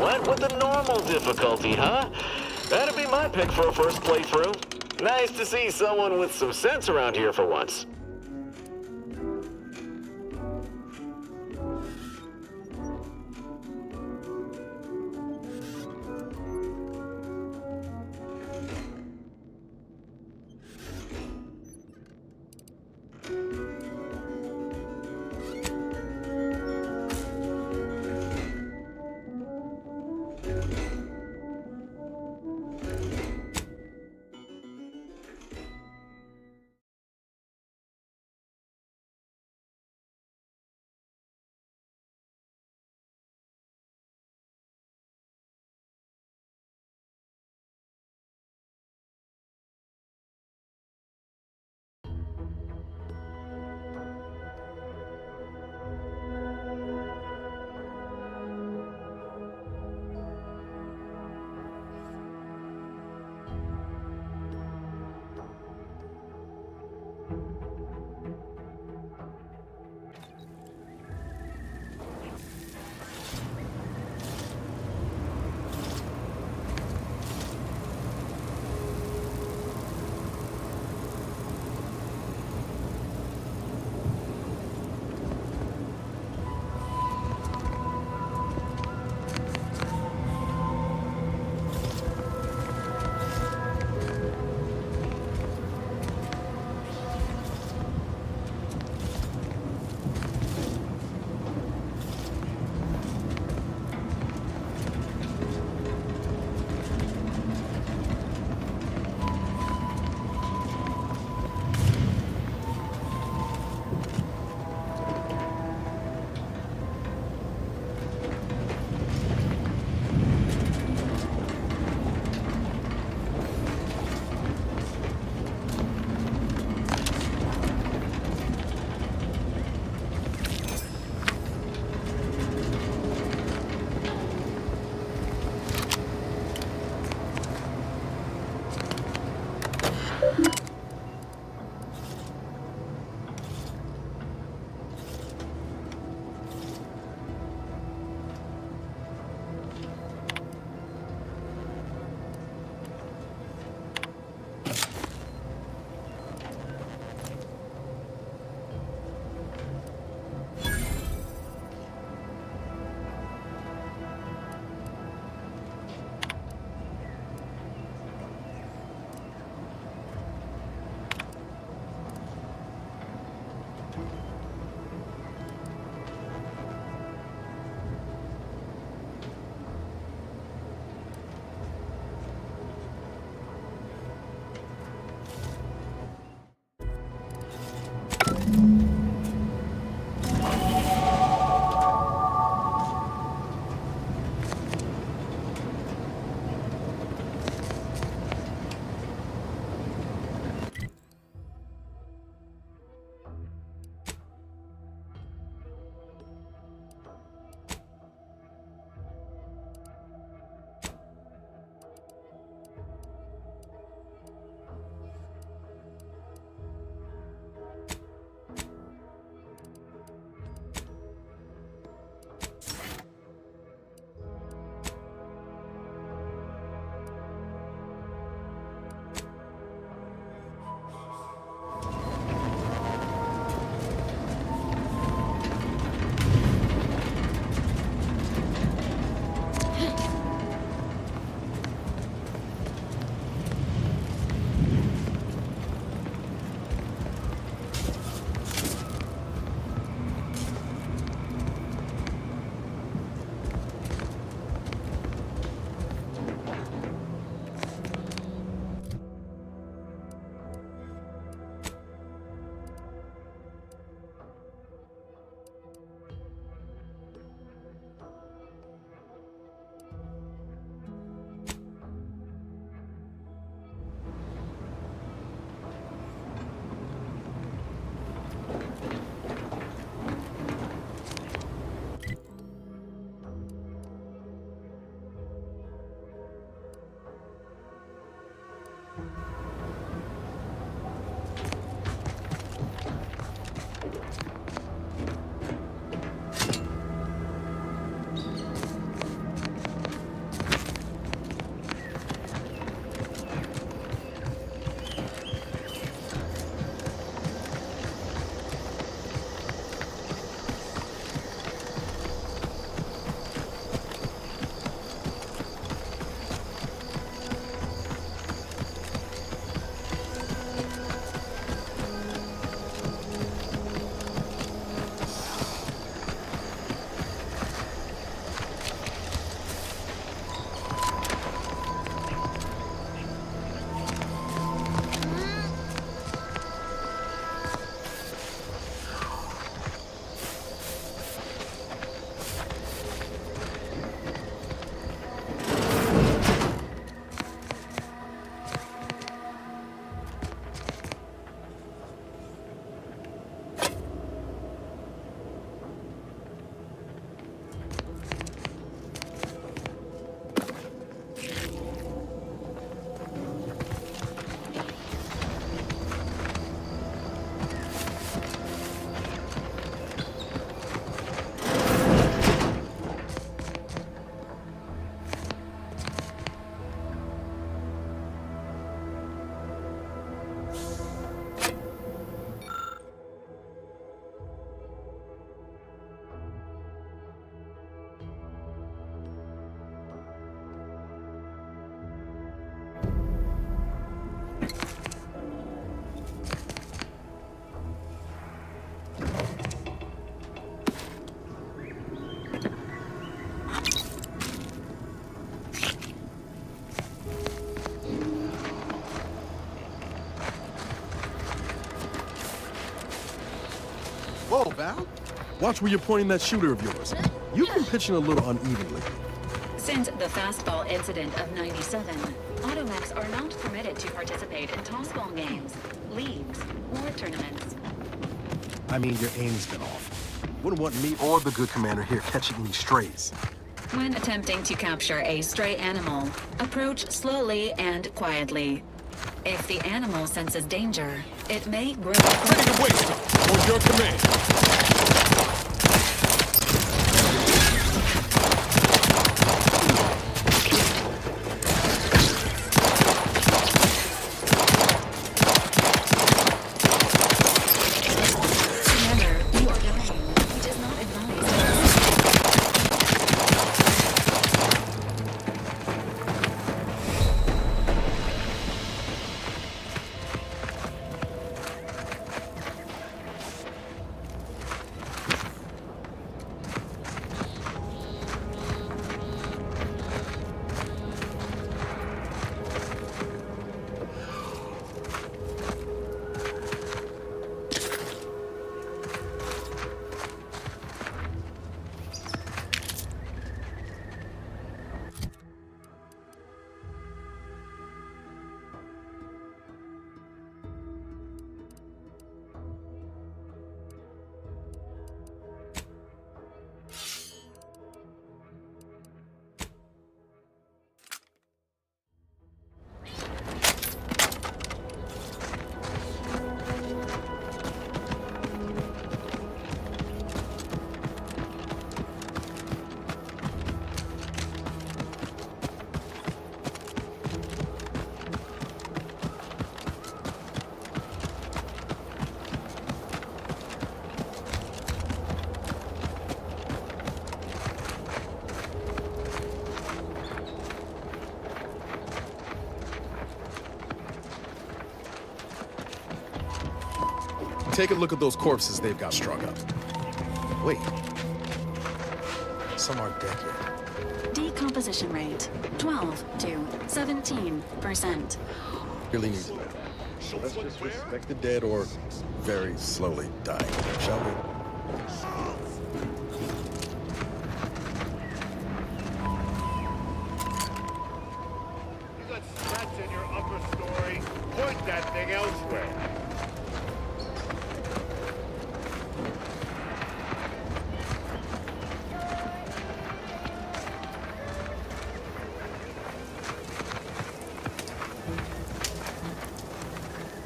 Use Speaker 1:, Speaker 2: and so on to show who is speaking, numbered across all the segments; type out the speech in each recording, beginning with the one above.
Speaker 1: Went with the normal difficulty, huh? That'd be my pick for a first playthrough. Nice to see someone with some sense around here for once.
Speaker 2: Whoa, Val. Watch where you're pointing that shooter of yours. You've been pitching a little unevenly.
Speaker 3: Since the fastball incident of '97, automechs are not permitted to participate in tossball games, leagues, or tournaments.
Speaker 2: I mean, your aim's been off. Wouldn't want me or the good commander here catching any strays.
Speaker 3: When attempting to capture a stray animal, approach slowly and quietly. If the animal senses danger, it may grow.
Speaker 4: Ready to waste on your command.
Speaker 3: Remember, you are dying. It is not advised.
Speaker 2: Take a look at those corpses they've got strung up. Wait. Some aren't dead yet.
Speaker 3: Decomposition rate 12 to 17%.
Speaker 2: Really need to. So let's just respect the dead or very slowly die, shall we?
Speaker 4: You got scratch in your upper story. Point that thing elsewhere.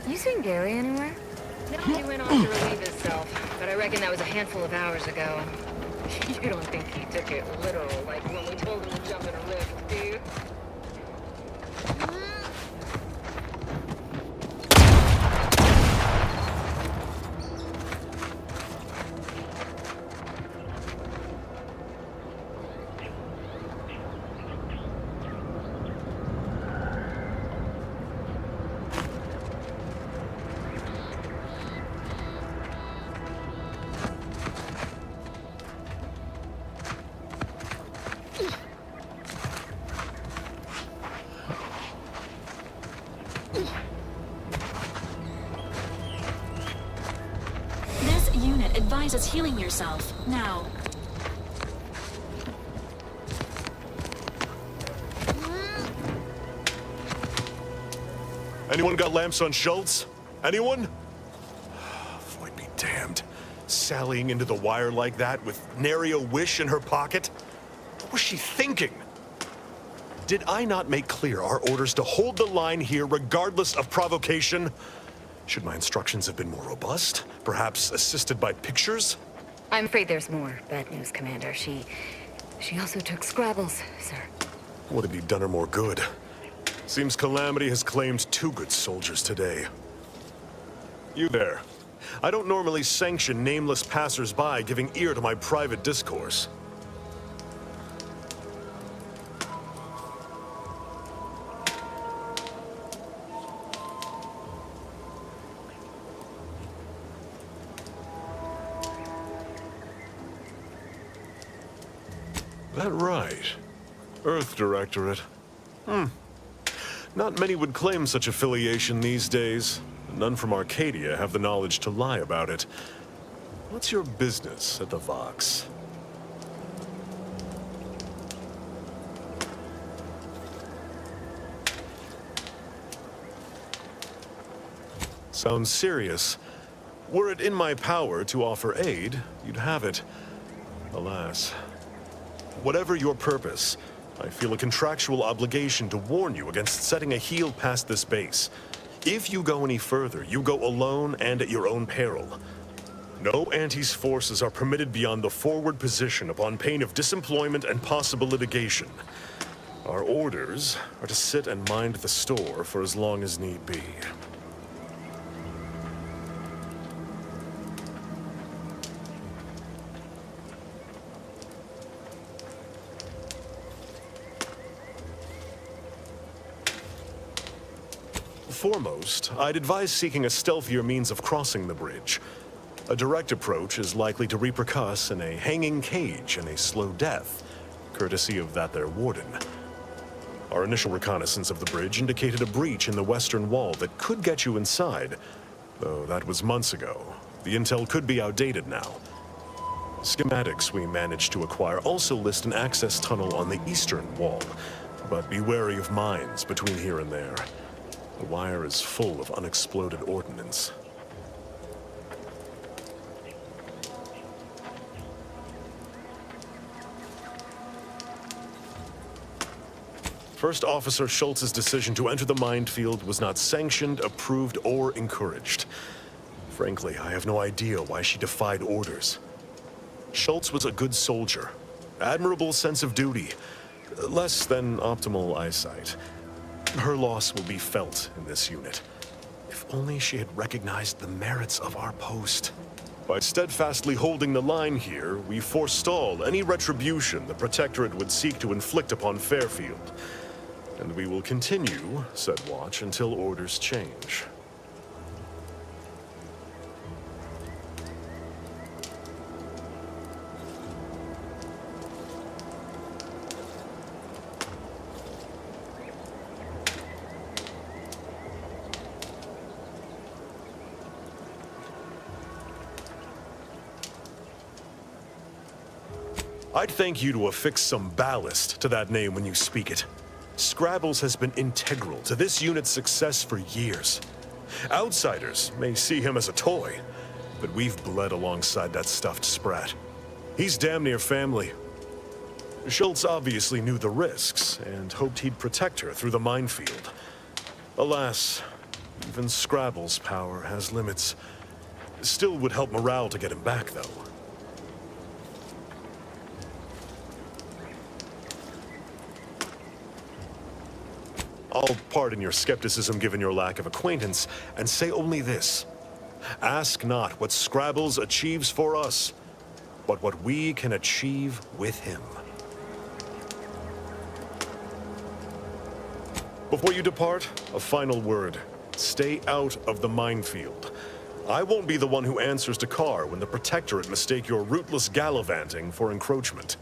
Speaker 5: You seen Gary anywhere?
Speaker 6: No, he went off to relieve himself, but I reckon that was a handful of hours ago. You don't think he took it literal, like when we told him to jump in a rift, do you?
Speaker 3: This unit advises healing yourself now.
Speaker 4: Anyone got lamps on Schultz? Anyone? Floyd be damned. Sallying into the wire like that with nary a wish in her pocket? What was she thinking? Did I not make clear our orders to hold the line here regardless of provocation? Should my instructions have been more robust? Perhaps assisted by pictures?
Speaker 6: I'm afraid there's more bad news, Commander. She also took Scrabbles, sir.
Speaker 4: Would it be done her more good? Seems Calamity has claimed 2 good soldiers today. You there. I don't normally sanction nameless passers-by giving ear to my private discourse. That right. Earth Directorate. Not many would claim such affiliation these days. None from Arcadia have the knowledge to lie about it. What's your business at the Vox? Sounds serious. Were it in my power to offer aid, you'd have it. Alas. Whatever your purpose, I feel a contractual obligation to warn you against setting a heel past this base. If you go any further, you go alone and at your own peril. No Antes forces are permitted beyond the forward position upon pain of disemployment and possible litigation. Our orders are to sit and mind the store for as long as need be. Foremost, I'd advise seeking a stealthier means of crossing the bridge. A direct approach is likely to repercuss in a hanging cage and a slow death, courtesy of that there warden. Our initial reconnaissance of the bridge indicated a breach in the western wall that could get you inside, though that was months ago. The intel could be outdated now. Schematics we managed to acquire also list an access tunnel on the eastern wall, but be wary of mines between here and there. The wire is full of unexploded ordnance. First Officer Schultz's decision to enter the minefield was not sanctioned, approved, or encouraged. Frankly, I have no idea why she defied orders. Schultz was a good soldier, admirable sense of duty, less than optimal eyesight. Her loss will be felt in this unit. If only she had recognized the merits of our post. By steadfastly holding the line here, we forestall any retribution the Protectorate would seek to inflict upon Fairfield. And we will continue said watch until orders change. I'd thank you to affix some ballast to that name when you speak it. Scrabbles has been integral to this unit's success for years. Outsiders may see him as a toy, but we've bled alongside that stuffed sprat. He's damn near family. Schultz obviously knew the risks and hoped he'd protect her through the minefield. Alas, even Scrabble's power has limits. Still would help morale to get him back, though. I'll pardon your skepticism given your lack of acquaintance, and say only this. Ask not what Scrabbles achieves for us, but what we can achieve with him. Before you depart, a final word. Stay out of the minefield. I won't be the one who answers to Carr when the Protectorate mistake your rootless gallivanting for encroachment.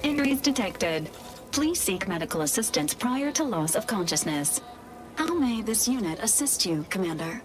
Speaker 3: Injuries detected. Please seek medical assistance prior to loss of consciousness. How may this unit assist you, Commander?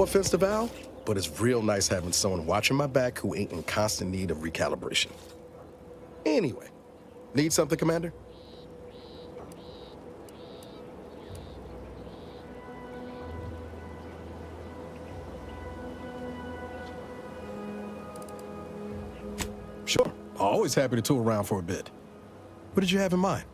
Speaker 2: offense to Val, but it's real nice having someone watching my back who ain't in constant need of recalibration. Anyway, need something, Commander? Sure, always happy to tool around for a bit. What did you have in mind?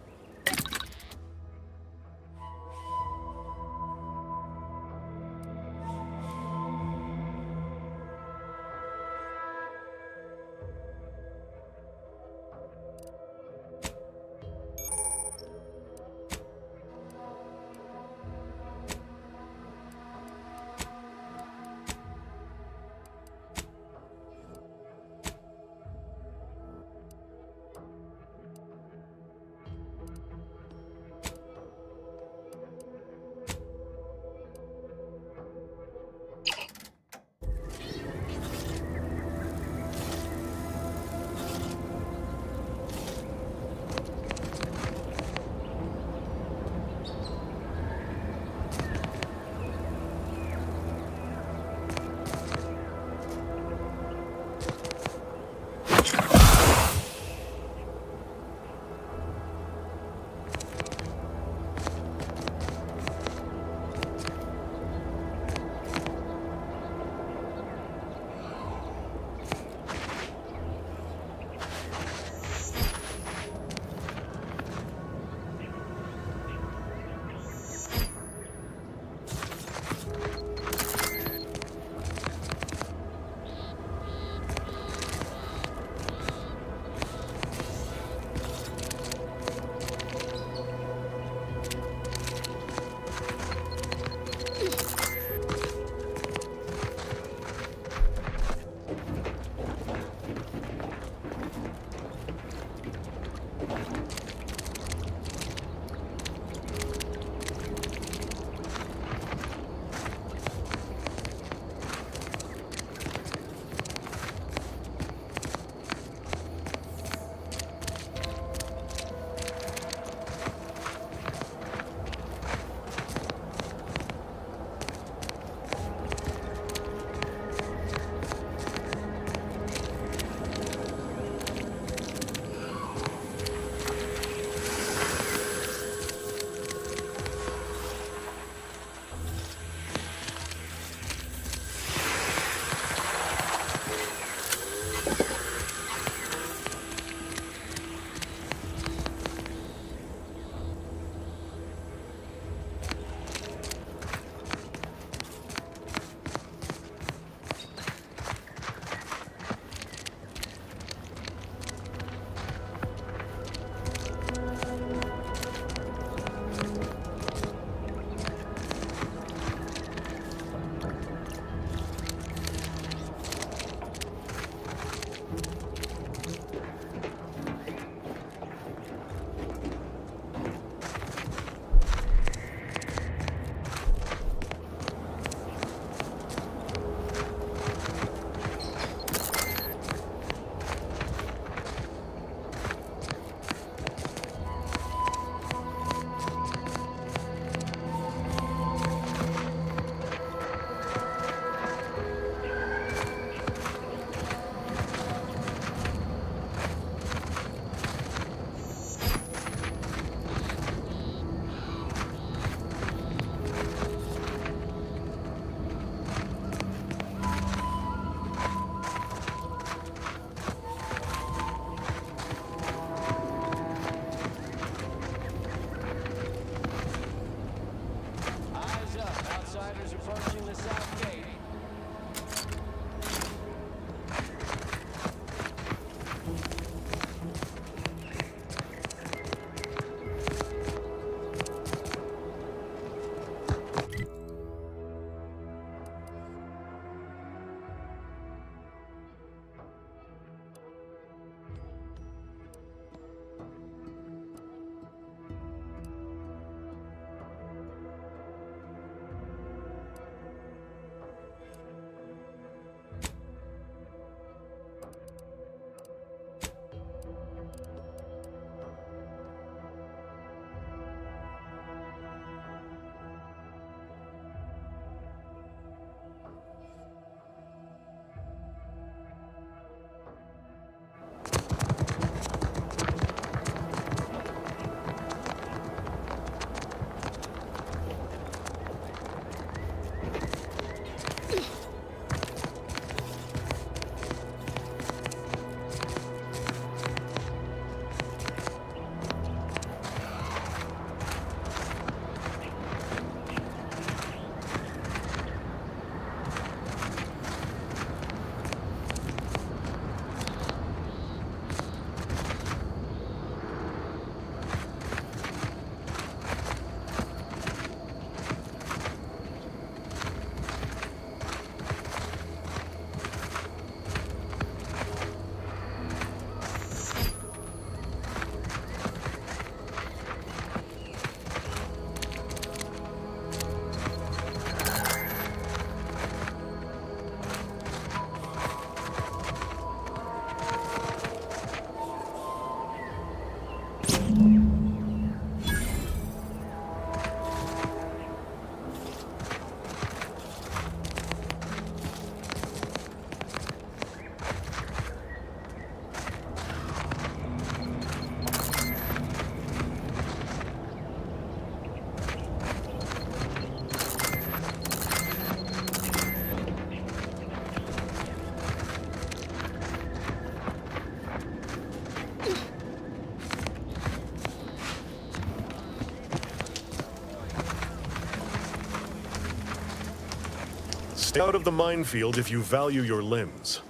Speaker 4: Stay out of the minefield if you value your limbs.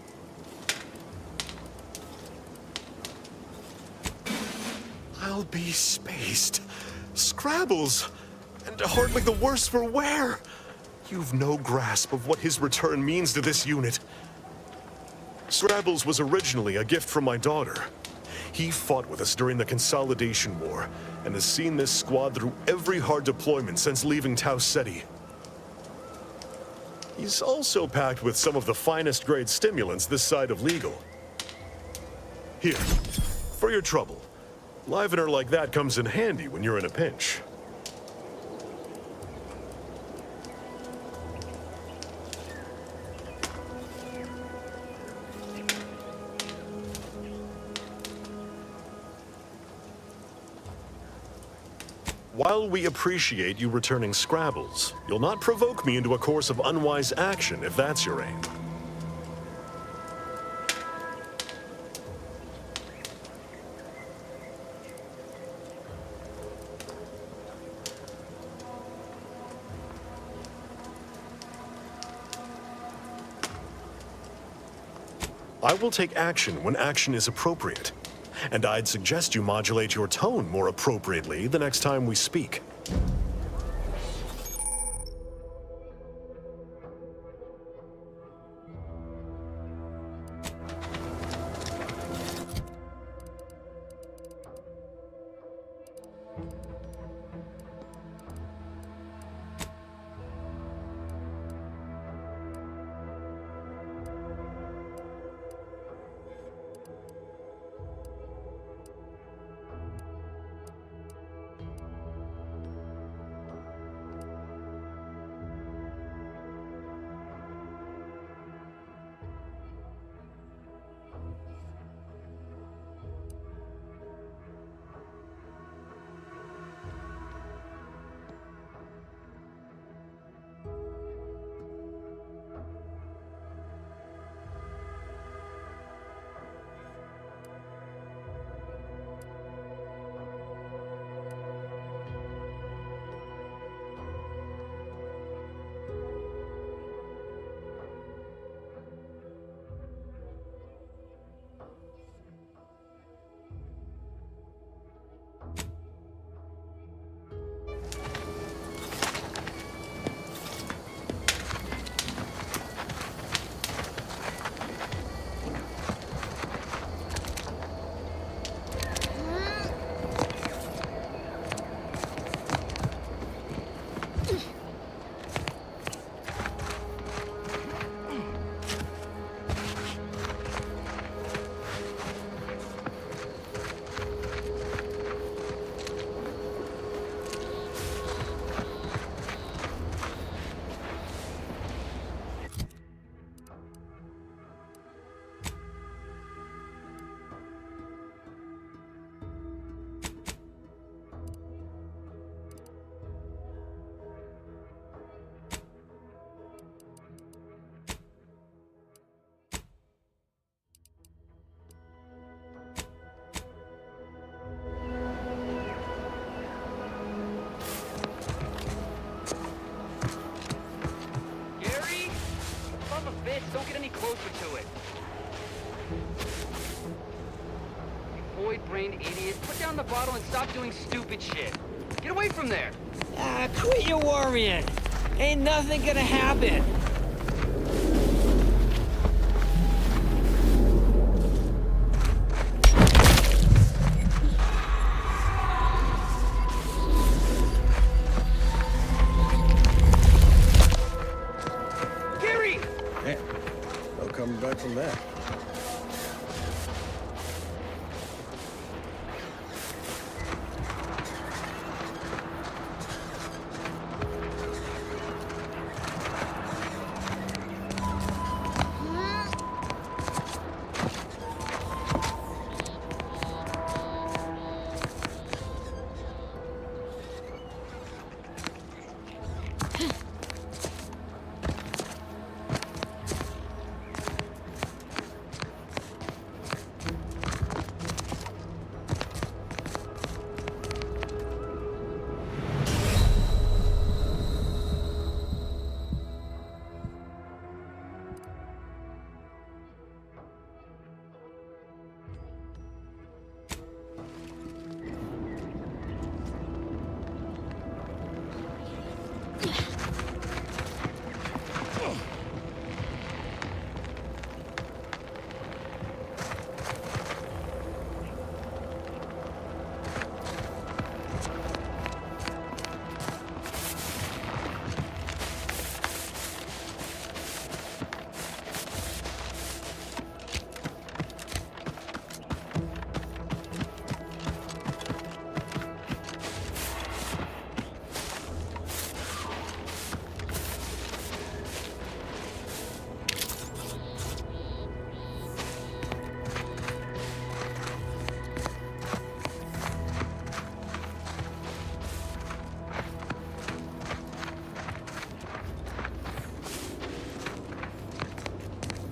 Speaker 4: I'll be spaced. Scrabbles! And hardly the worse for wear! You've no grasp of what his return means to this unit. Scrabbles was originally a gift from my daughter. He fought with us during the Consolidation War, and has seen this squad through every hard deployment since leaving Tau Ceti. He's also packed with some of the finest grade stimulants this side of legal. Here, for your trouble. Livener like that comes in handy when you're in a pinch. While we appreciate you returning Scrabbles, you'll not provoke me into a course of unwise action if that's your aim. I will take action when action is appropriate. And I'd suggest you modulate your tone more appropriately the next time we speak.
Speaker 7: Don't get any closer to it. You void-brained idiot. Put down the bottle and stop doing stupid shit. Get away from there.
Speaker 8: Quit your worrying. Ain't nothing gonna happen.
Speaker 2: Coming back from that.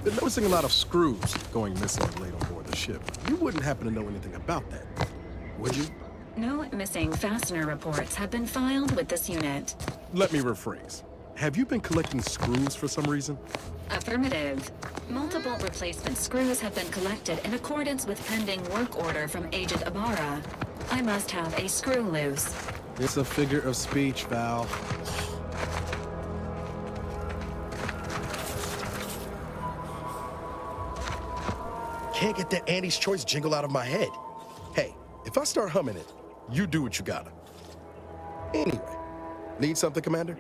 Speaker 2: Been noticing a lot of screws going missing late on board the ship. You wouldn't happen to know anything about that, would you?
Speaker 3: No missing fastener reports have been filed with this unit.
Speaker 2: Let me rephrase. Have you been collecting screws for some reason?
Speaker 3: Affirmative. Multiple replacement screws have been collected in accordance with pending work order from Agent Ibarra. I must have a screw loose.
Speaker 2: It's a figure of speech, Val. Can't get that Andy's Choice jingle out of my head. Hey, if I start humming it, you do what you gotta. Anyway, need something, Commander?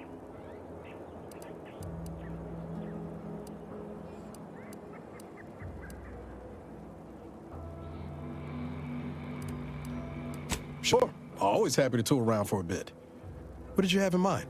Speaker 2: Sure, always happy to tool around for a bit. What did you have in mind?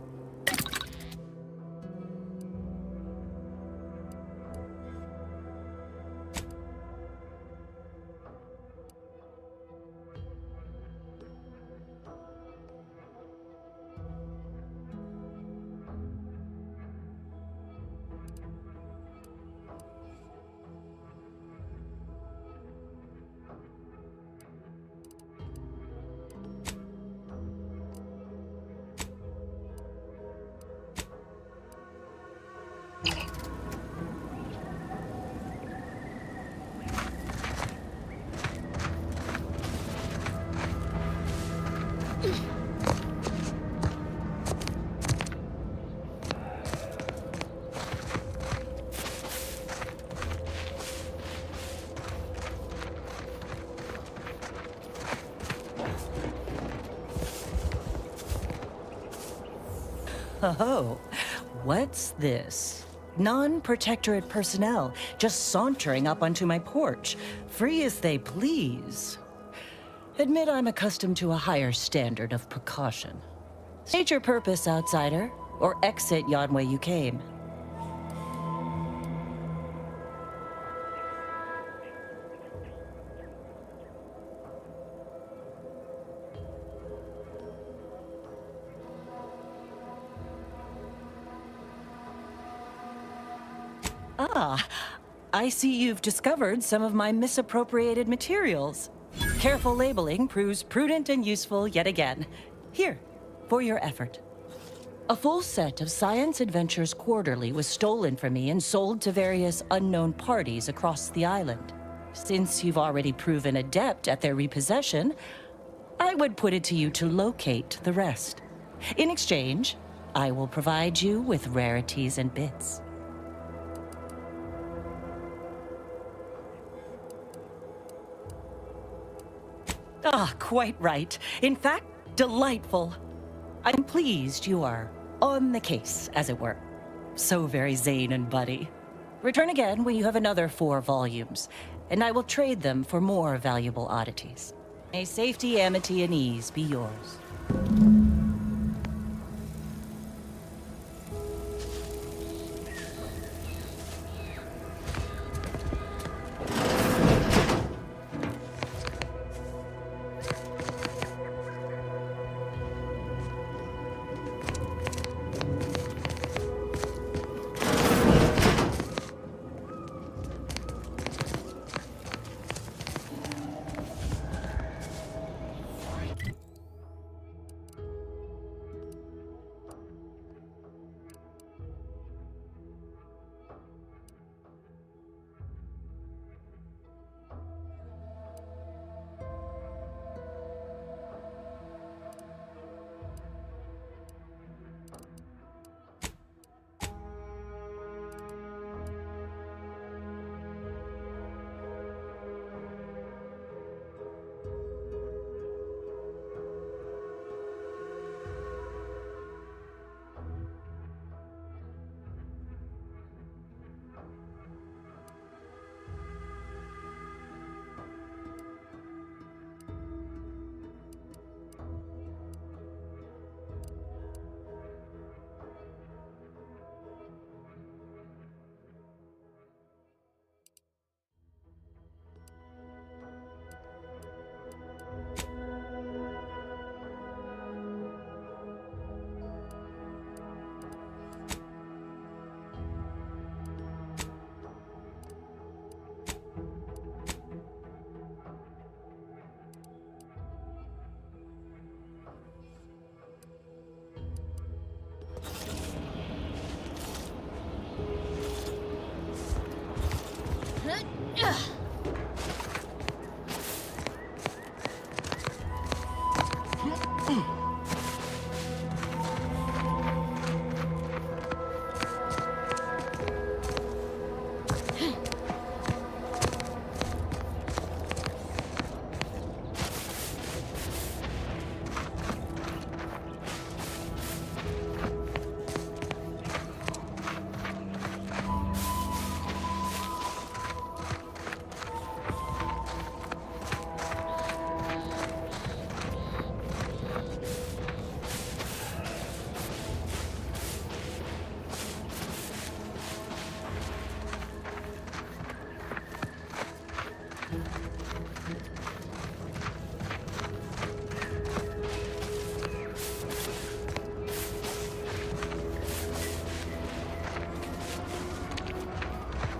Speaker 9: Oh, what's this? Non-protectorate personnel just sauntering up onto my porch, free as they please. Admit I'm accustomed to a higher standard of precaution. State your purpose, outsider, or exit yon way you came. Ah, I see you've discovered some of my misappropriated materials. Careful labeling proves prudent and useful yet again. Here, for your effort. A full set of Science Adventures Quarterly was stolen from me and sold to various unknown parties across the island. Since you've already proven adept at their repossession, I would put it to you to locate the rest. In exchange, I will provide you with rarities and bits. Ah, quite right. In fact, delightful. I'm pleased you are on the case, as it were. So very Zane and Buddy. Return again when you have another 4 volumes, and I will trade them for more valuable oddities. May safety, amity, and ease be yours.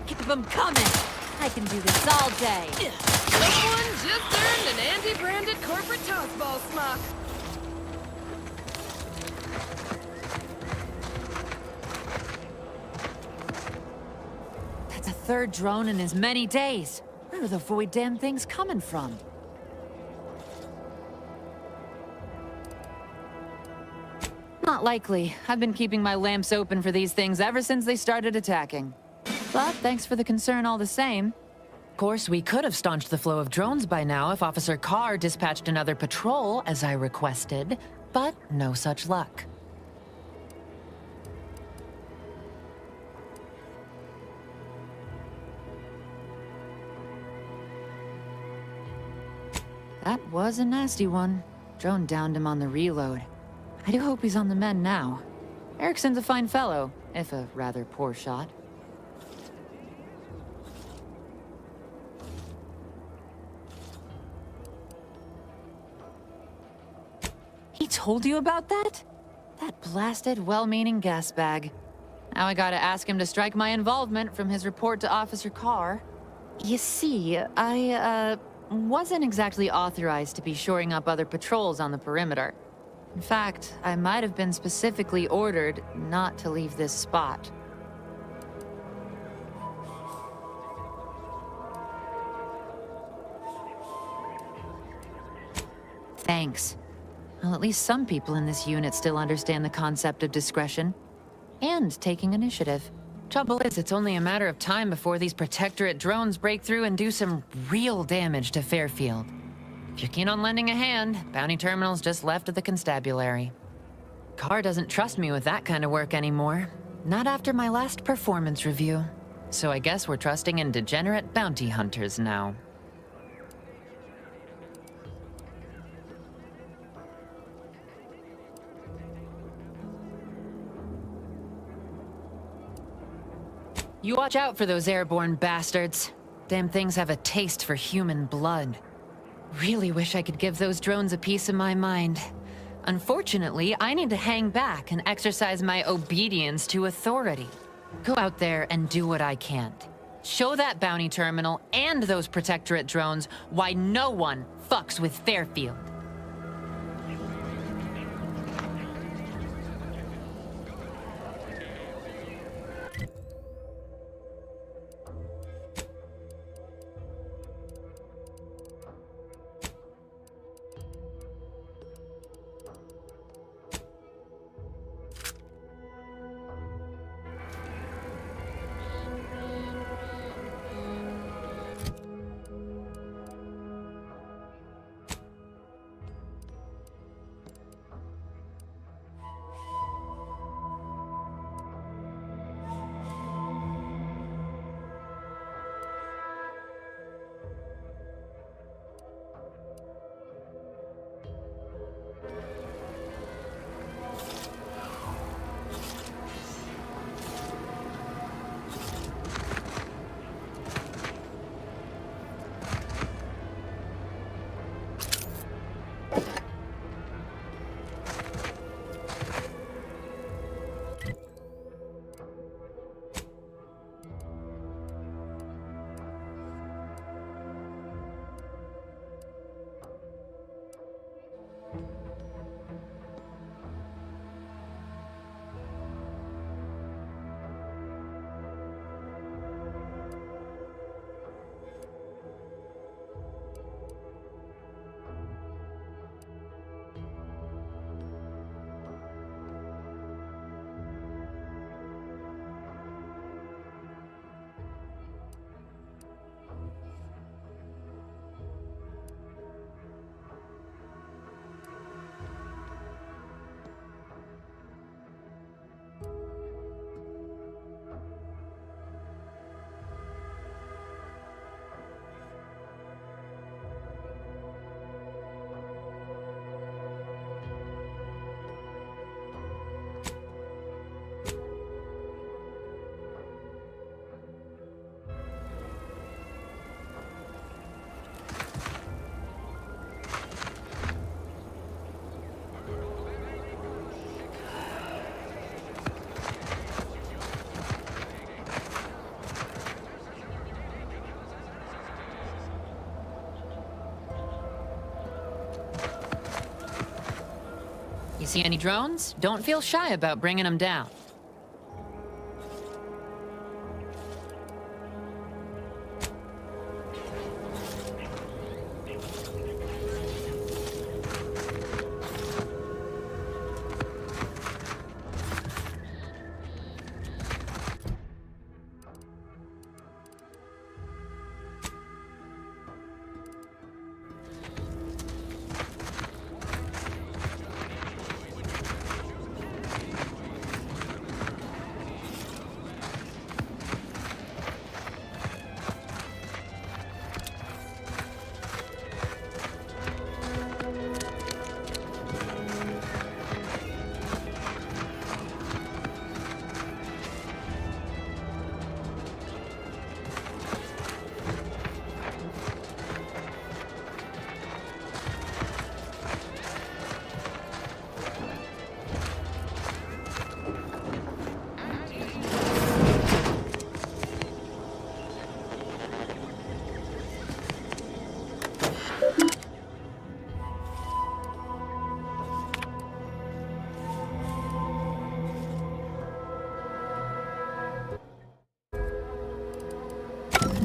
Speaker 6: Keep them coming! I can do this all day.
Speaker 10: Someone just earned an anti-branded corporate tossball smock.
Speaker 6: That's a third drone in as many days. Where are the void damn things coming from? Not likely. I've been keeping my lamps open for these things ever since they started attacking. But thanks for the concern all the same.
Speaker 11: Of course, we could have staunched the flow of drones by now if Officer Carr dispatched another patrol, as I requested, but no such luck.
Speaker 6: That was a nasty one. Drone downed him on the reload. I do hope he's on the mend now. Erickson's a fine fellow, if a rather poor shot. He told you about that? That blasted, well-meaning gas bag. Now I gotta ask him to strike my involvement from his report to Officer Carr. You see, I wasn't exactly authorized to be shoring up other patrols on the perimeter. In fact, I might have been specifically ordered not to leave this spot. Thanks. Well, at least some people in this unit still understand the concept of discretion. And taking initiative.
Speaker 11: Trouble is, it's only a matter of time before these Protectorate drones break through and do some real damage to Fairfield. If you're keen on lending a hand, bounty terminal's just left of the constabulary. Carr doesn't trust me with that kind of work anymore. Not after my last performance review. So I guess we're trusting in degenerate bounty hunters now. You watch out for those airborne bastards. Damn things have a taste for human blood. Really wish I could give those drones a piece of my mind. Unfortunately, I need to hang back and exercise my obedience to authority. Go out there and do what I can't. Show that bounty terminal and those Protectorate drones why no one fucks with Fairfield. see any drones? Don't feel shy about bringing them down.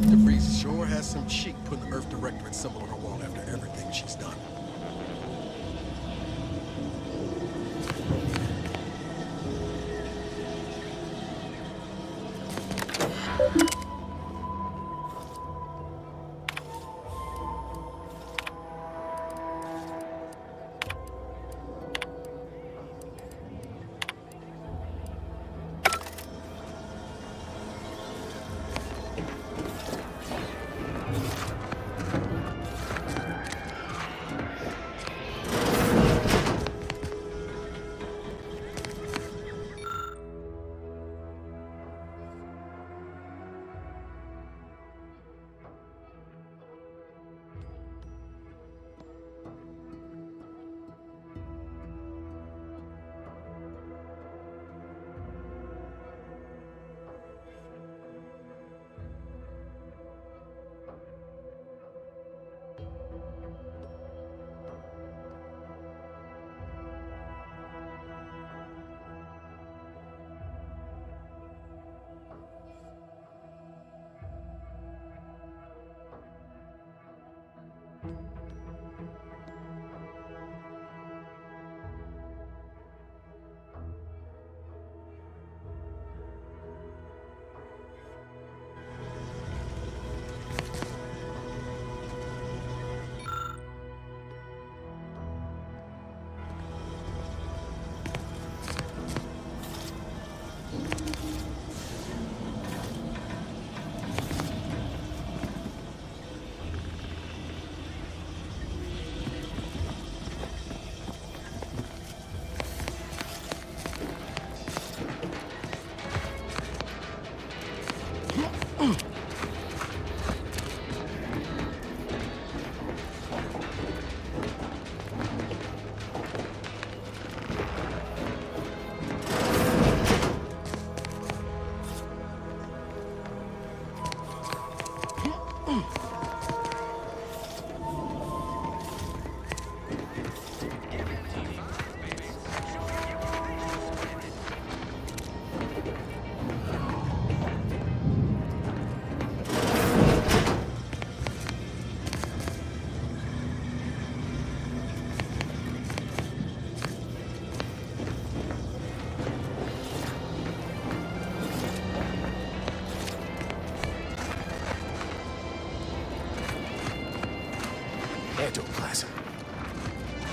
Speaker 2: DeVries sure has some cheek putting the Earth Directorate symbol on her wall after everything she's done.
Speaker 12: Ectoplasm.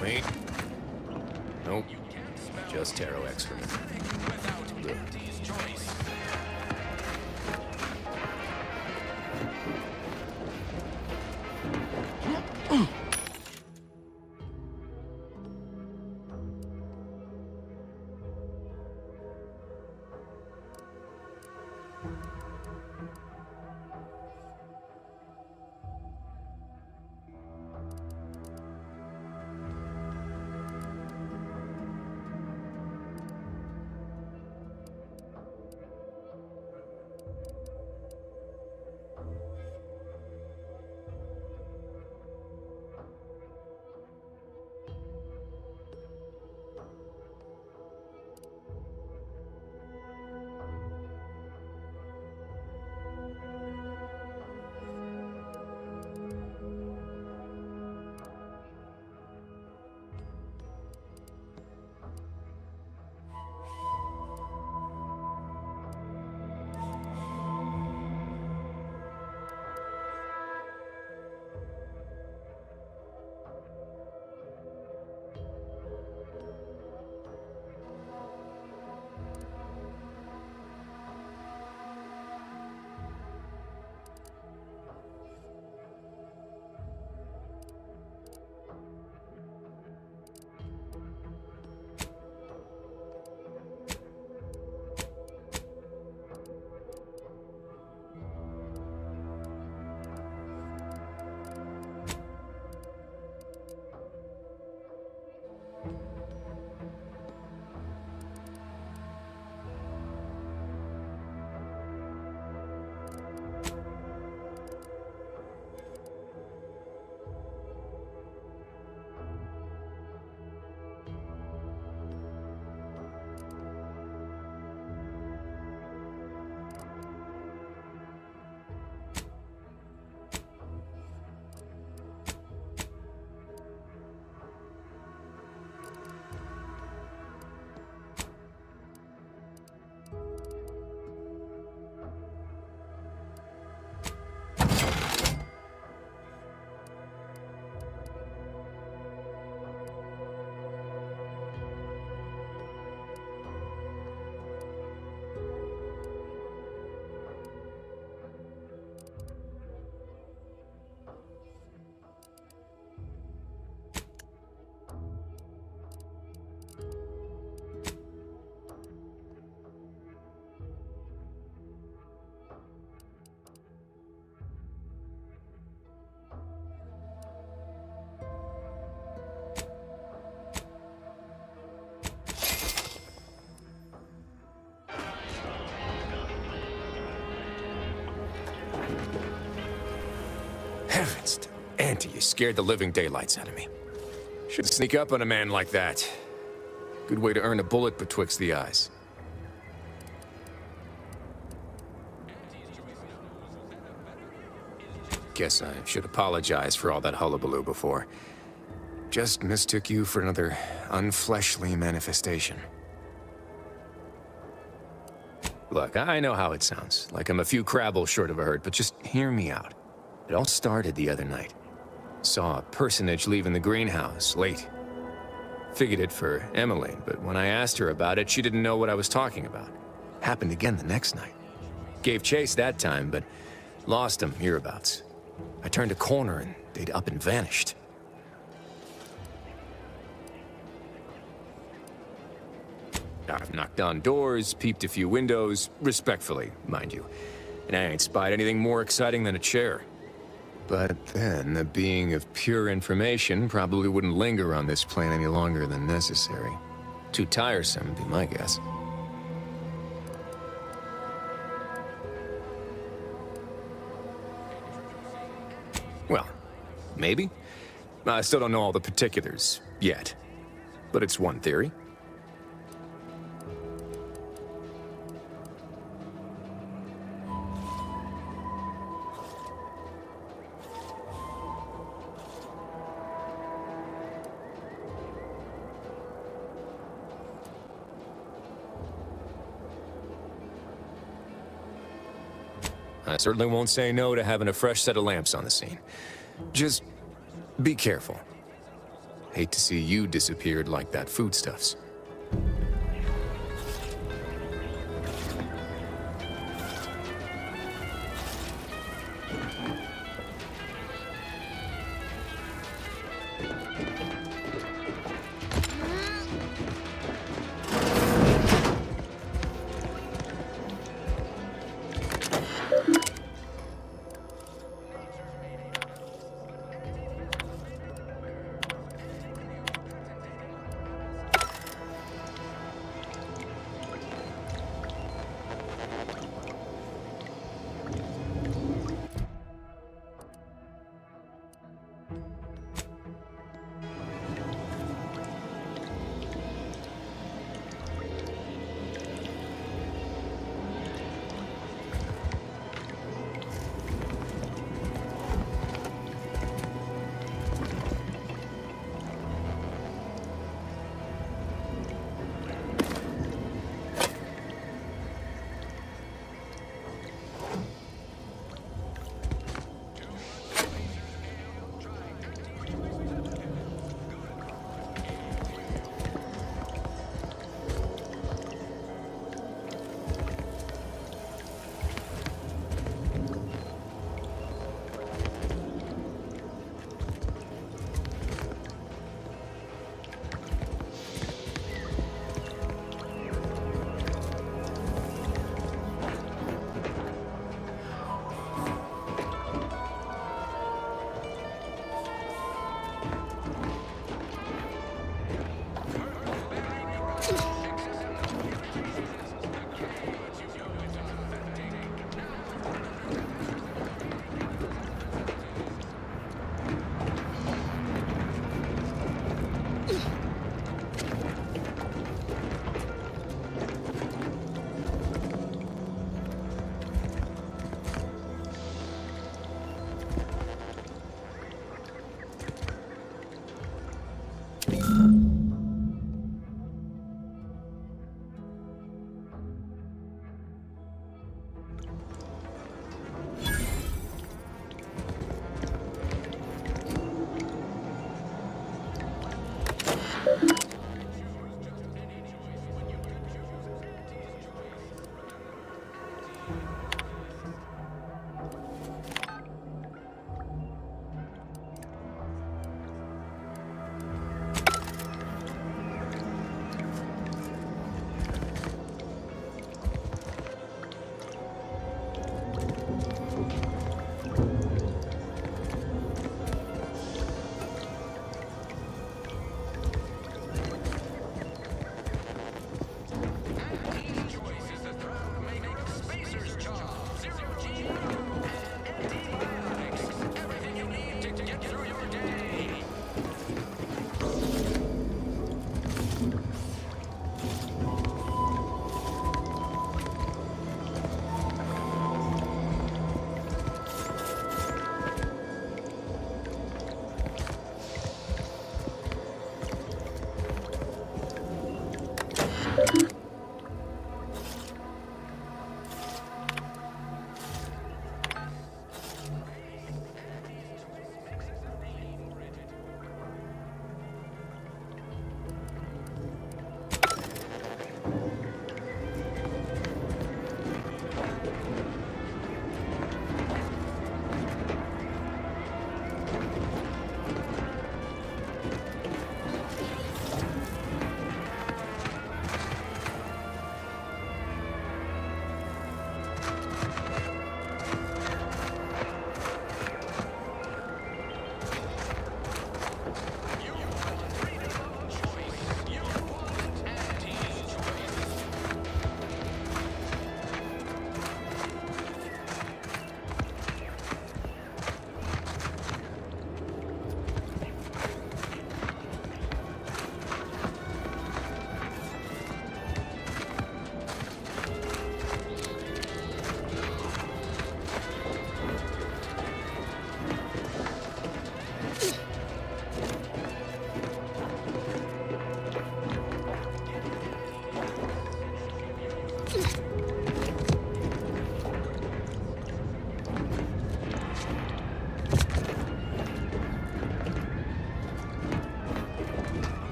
Speaker 12: Wait. Nope. Just taro excrement. Ugh. Heavens, Auntie, you scared the living daylights out of me. Should sneak up on a man like that. Good way to earn a bullet betwixt the eyes. Guess I should apologize for all that hullabaloo before. Just mistook you for another unfleshly manifestation. Look, I know how it sounds, like I'm a few crabbles short of a hurt, but just hear me out. It all started the other night. Saw a personage leaving the greenhouse, late. Figured it for Emmeline, but when I asked her about it, she didn't know what I was talking about. Happened again the next night. Gave chase that time, but lost him hereabouts. I turned a corner and they'd up and vanished. I've knocked on doors, peeped a few windows, respectfully, mind you. And I ain't spied anything more exciting than a chair. But then, a being of pure information probably wouldn't linger on this plane any longer than necessary. Too tiresome, would be my guess. Well, maybe. I still don't know all the particulars, yet. But it's one theory. I certainly won't say no to having a fresh set of lamps on the scene. Just be careful. Hate to see you disappeared like that foodstuffs.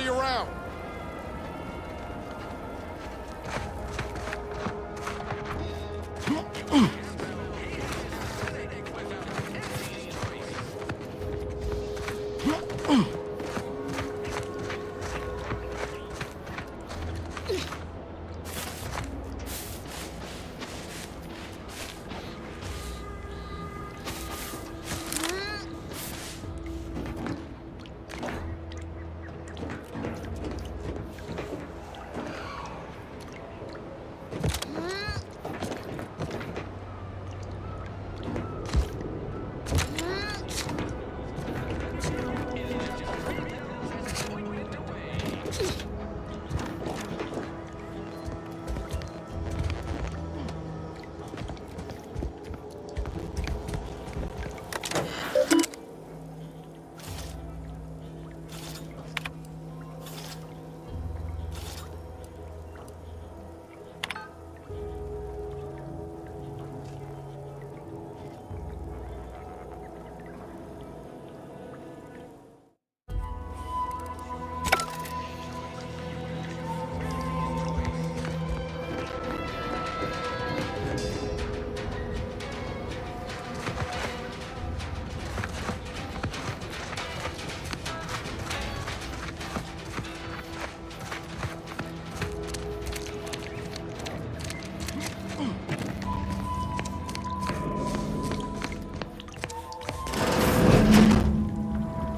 Speaker 2: nobody around.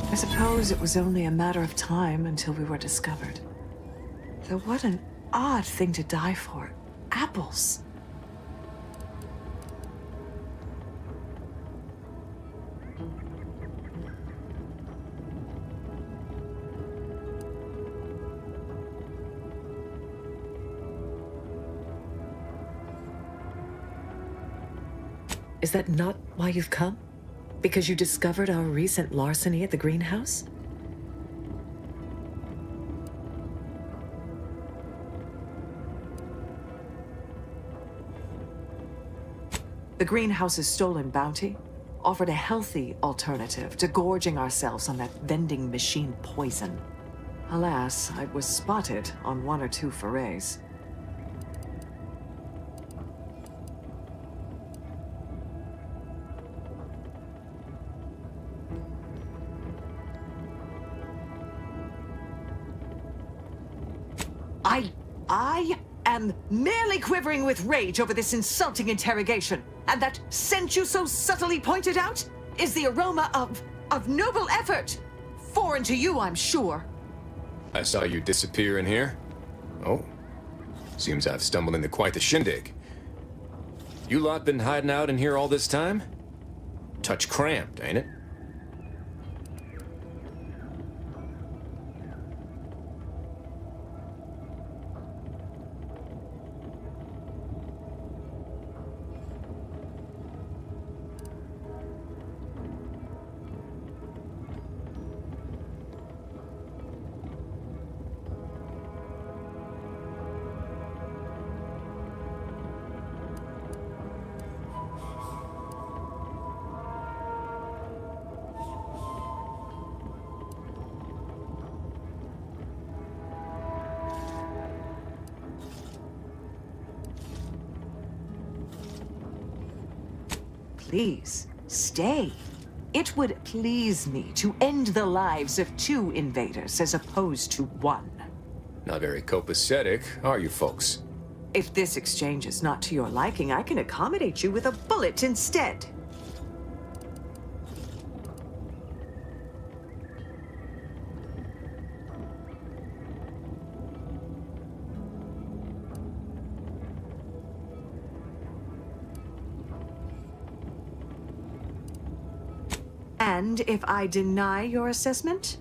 Speaker 13: I suppose it was only a matter of time until we were discovered. Though what an odd thing to die for. Apples.
Speaker 14: Is that not why you've come? Because you discovered our recent larceny at the greenhouse? The greenhouse's stolen bounty offered a healthy alternative to gorging ourselves on that vending machine poison. Alas, I was spotted on 1 or 2 forays. I am merely quivering with rage over this insulting interrogation, and that scent you so subtly pointed out is the aroma of noble effort. Foreign to you, I'm sure.
Speaker 12: I saw you disappear in here. Oh, seems I've stumbled into quite the shindig. You lot been hiding out in here all this time? Touch cramped, ain't it?
Speaker 14: Please, stay. It would please me to end the lives of 2 invaders as opposed to 1.
Speaker 12: Not very copacetic, are you folks?
Speaker 14: If this exchange is not to your liking, I can accommodate you with a bullet instead. And if I deny your assessment?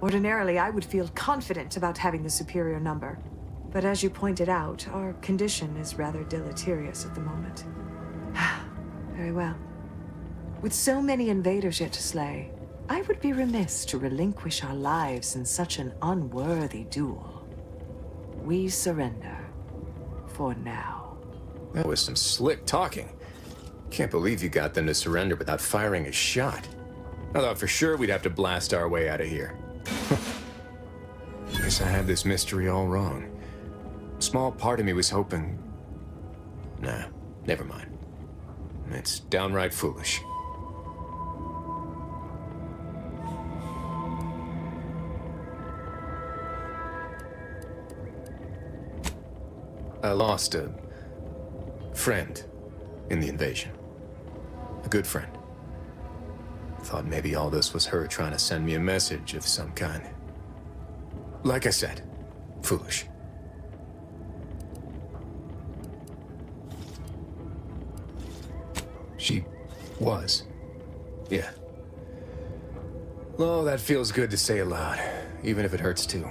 Speaker 14: Ordinarily, I would feel confident about having the superior number. But as you pointed out, our condition is rather deleterious at the moment. Very well. With so many invaders yet to slay, I would be remiss to relinquish our lives in such an unworthy duel. We surrender. For now.
Speaker 12: That was some slick talking. Can't believe you got them to surrender without firing a shot. I thought for sure we'd have to blast our way out of here. Guess I had this mystery all wrong. A small part of me was hoping... Nah, never mind. It's downright foolish. I lost a friend in the invasion. A good friend. Thought maybe all this was her trying to send me a message of some kind. Like I said, foolish. She was. Yeah. Oh, that feels good to say aloud, even if it hurts too.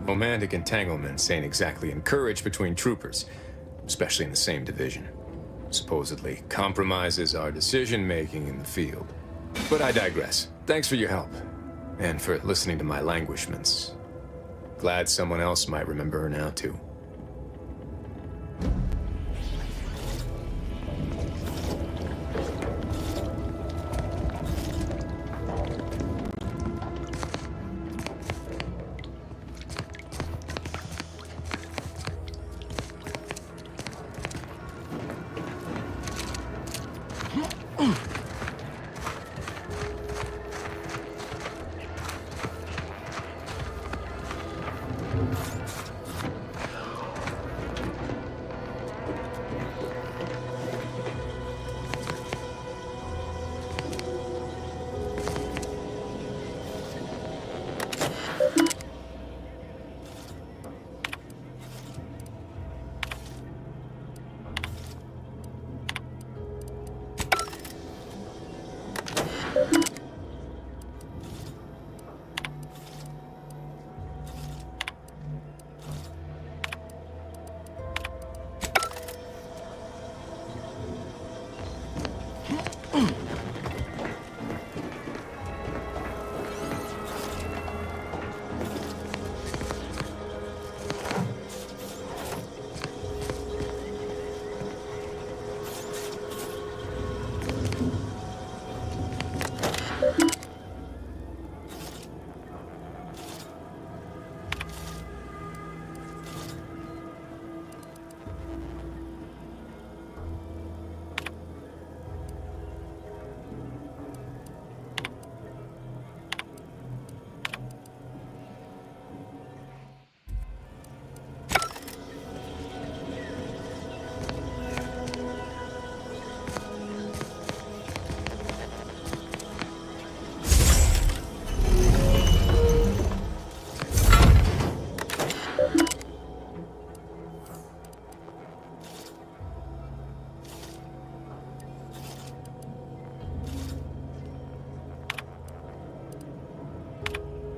Speaker 12: Romantic entanglements ain't exactly encouraged between troopers, especially in the same division. Supposedly compromises our decision-making in the field. But I digress. Thanks for your help, and for listening to my languishments. Glad someone else might remember her now, too.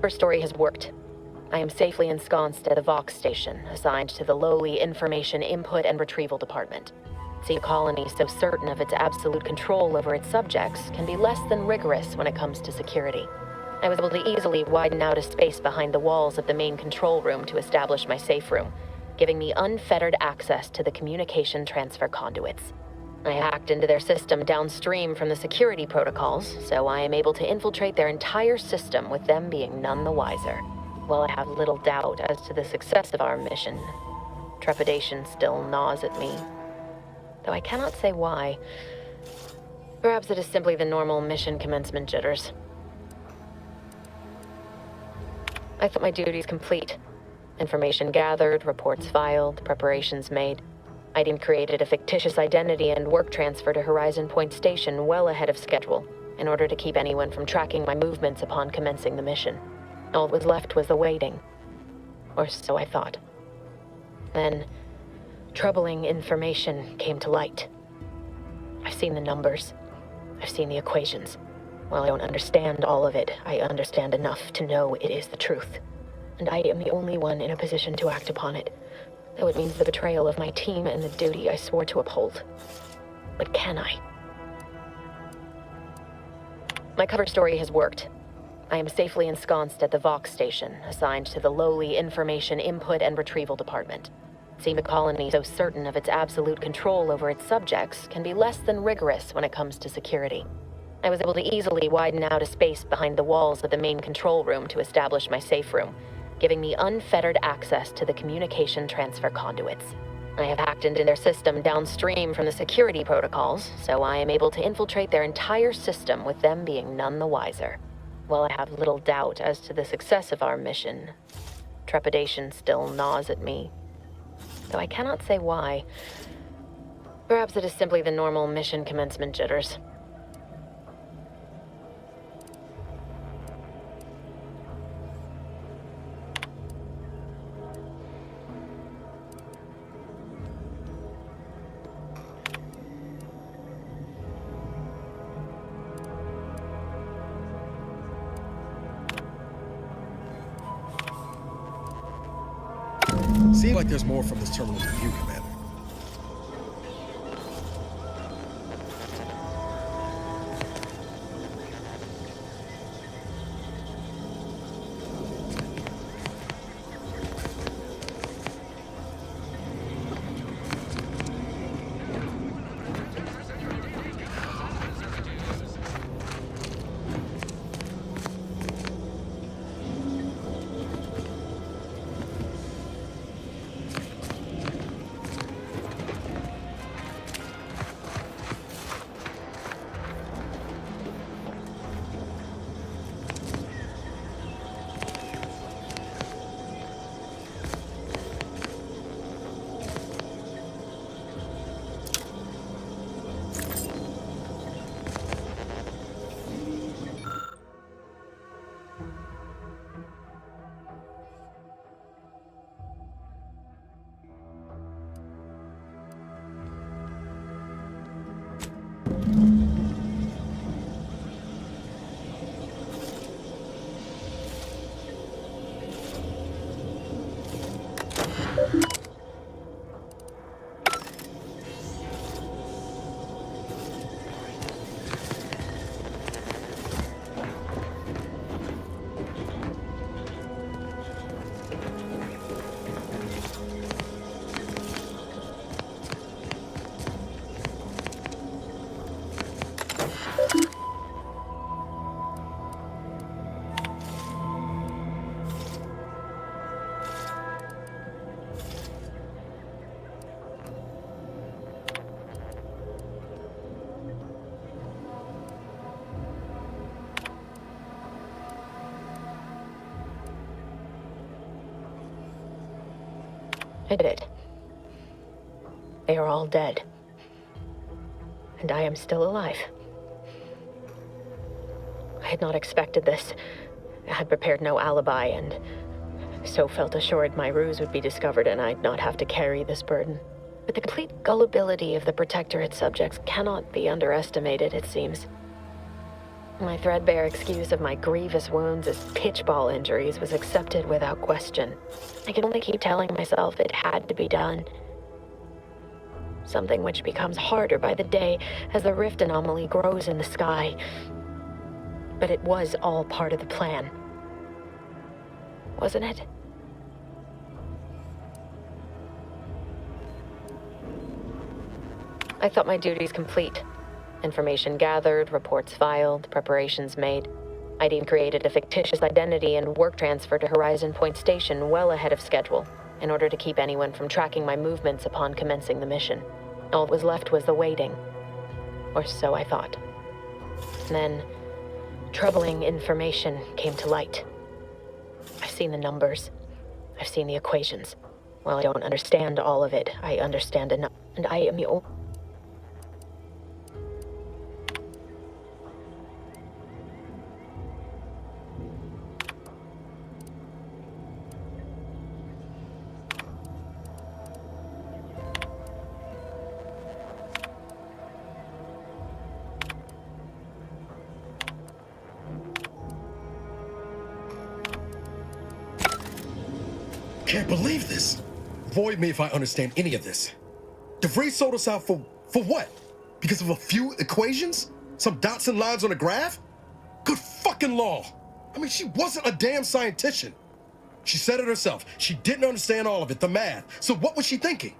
Speaker 15: Her story has worked. I am safely ensconced at the Vox station, assigned to the lowly Information Input and Retrieval Department. See, a colony so certain of its absolute control over its subjects can be less than rigorous when it comes to security. I was able to easily widen out a space behind the walls of the main control room to establish my safe room, giving me unfettered access to the communication transfer conduits. I hacked into their system downstream from the security protocols, so I am able to infiltrate their entire system with them being none the wiser. While I have little doubt as to the success of our mission, trepidation still gnaws at me. Though I cannot say why. Perhaps it is simply the normal mission commencement jitters. I thought my duties complete. Information gathered, reports filed, preparations made. I'd even created a fictitious identity and work transfer to Horizon Point Station well ahead of schedule, in order to keep anyone from tracking my movements upon commencing the mission. All that was left was the waiting. Or so I thought. Then, troubling information came to light. I've seen the numbers. I've seen the equations. While I don't understand all of it, I understand enough to know it is the truth. And I am the only one in a position to act upon it. Though it means the betrayal of my team and the duty I swore to uphold. But can I? My cover story has worked. I am safely ensconced at the Vox station, assigned to the lowly Information Input and Retrieval Department. Seeing a colony so certain of its absolute control over its subjects can be less than rigorous when it comes to security. I was able to easily widen out a space behind the walls of the main control room to establish my safe room, giving me unfettered access to the communication transfer conduits. I have hacked into their system downstream from the security protocols, so I am able to infiltrate their entire system with them being none the wiser. While I have little doubt as to the success of our mission, trepidation still gnaws at me. Though I cannot say why. Perhaps it is simply the normal mission commencement jitters.
Speaker 2: Seems like there's more from this terminal's view, Commander.
Speaker 15: I did it. They are all dead. And I am still alive. I had not expected this. I had prepared no alibi, and so felt assured my ruse would be discovered and I'd not have to carry this burden. But the complete gullibility of the Protectorate subjects cannot be underestimated, it seems. My threadbare excuse of my grievous wounds as pitchball injuries was accepted without question. I can only keep telling myself it had to be done. Something which becomes harder by the day as the rift anomaly grows in the sky. But it was all part of the plan. Wasn't it? I thought my duties complete. Information gathered, reports filed, preparations made. I'd even created a fictitious identity and work transfer to Horizon Point Station well ahead of schedule, in order to keep anyone from tracking my movements upon commencing the mission. All that was left was the waiting. Or so I thought. Then, troubling information came to light. I've seen the numbers. I've seen the equations. While I don't understand all of it, I understand enough, and I am the only...
Speaker 2: Can't believe this. Void me if I understand any of this. DeVries sold us out for what? Because of a few equations? Some dots and lines on a graph? Good fucking law. I mean, she wasn't a damn scientist. She said it herself. She didn't understand all of it, the math. So what was she thinking?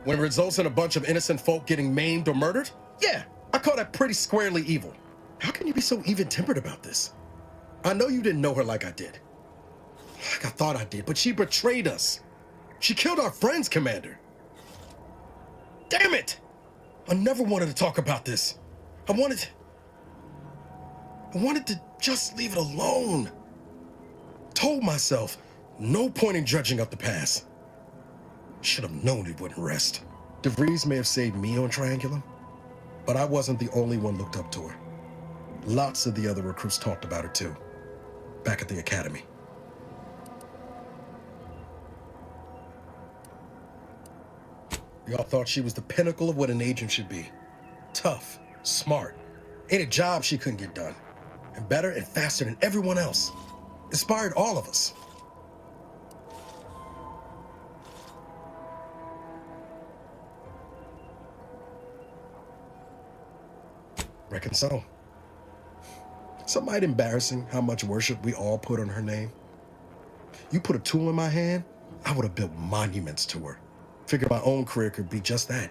Speaker 2: When it results in a bunch of innocent folk getting maimed or murdered? Yeah, I call that pretty squarely evil. How can you be so even-tempered about this? I know you didn't know her like I did. Like I thought I did, but she betrayed us. She killed our friends, Commander. Damn it! I never wanted to talk about this. I wanted to just leave it alone. Told myself, no point in dredging up the past. Should have known it wouldn't rest. DeVries may have saved me on Triangulum, but I wasn't the only one looked up to her. Lots of the other recruits talked about her too, back at the academy. Y'all thought she was the pinnacle of what an agent should be. Tough, smart, ain't a job she couldn't get done. And better and faster than everyone else. Inspired all of us. Reckon so. Some might embarrassing how much worship we all put on her name. You put a tool in my hand, I would have built monuments to her. Figured my own career could be just that.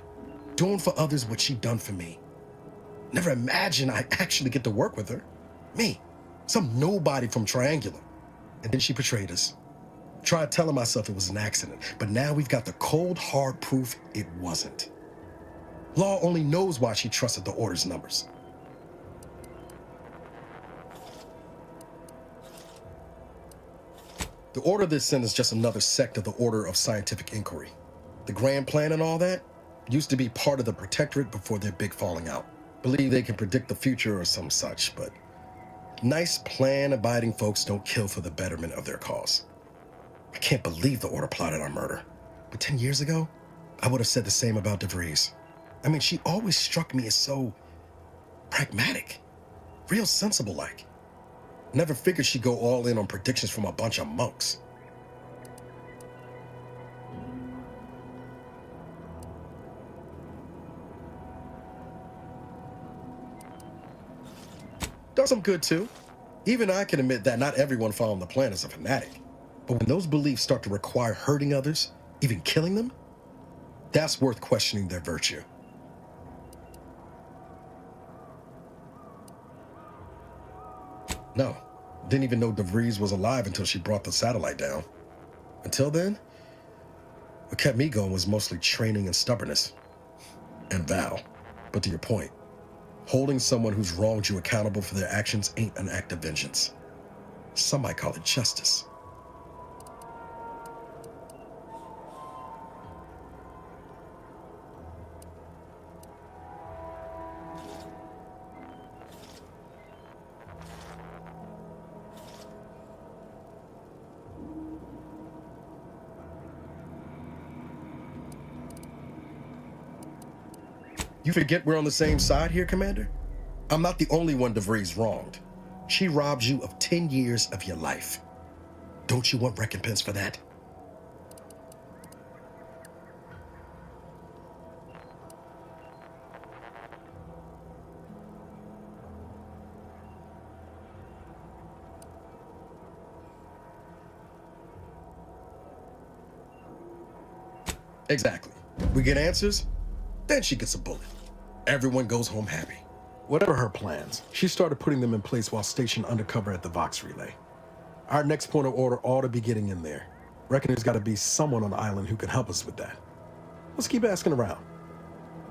Speaker 2: Doing for others what she done for me. Never imagined I'd actually get to work with her. Me, some nobody from Triangulum. And then she betrayed us. Tried telling myself it was an accident, but now we've got the cold, hard proof it wasn't. Law only knows why she trusted the Order's numbers. The Order this sent is just another sect of the Order of Scientific Inquiry. The Grand Plan and all that used to be part of the Protectorate before their big falling out. Believe they can predict the future or some such, but nice plan-abiding folks don't kill for the betterment of their cause. I can't believe the Order plotted our murder. But 10 years ago, I would have said the same about DeVries. I mean, she always struck me as so pragmatic, real sensible-like. Never figured she'd go all in on predictions from a bunch of monks. Does some good too. Even I can admit that not everyone following the plan is a fanatic. But when those beliefs start to require hurting others, even killing them, that's worth questioning their virtue. No, didn't even know DeVries was alive until she brought the satellite down. Until then, what kept me going was mostly training and stubbornness. And Val. But to your point, holding someone who's wronged you accountable for their actions ain't an act of vengeance. Some might call it justice. You forget we're on the same side here, Commander? I'm not the only one DeVries wronged. She robbed you of 10 years of your life. Don't you want recompense for that? Exactly. We get answers, then she gets a bullet. Everyone goes home happy. Whatever her plans, she started putting them in place while stationed undercover at the Vox Relay. Our next point of order ought to be getting in there. Reckon there's got to be someone on the island who can help us with that. Let's keep asking around.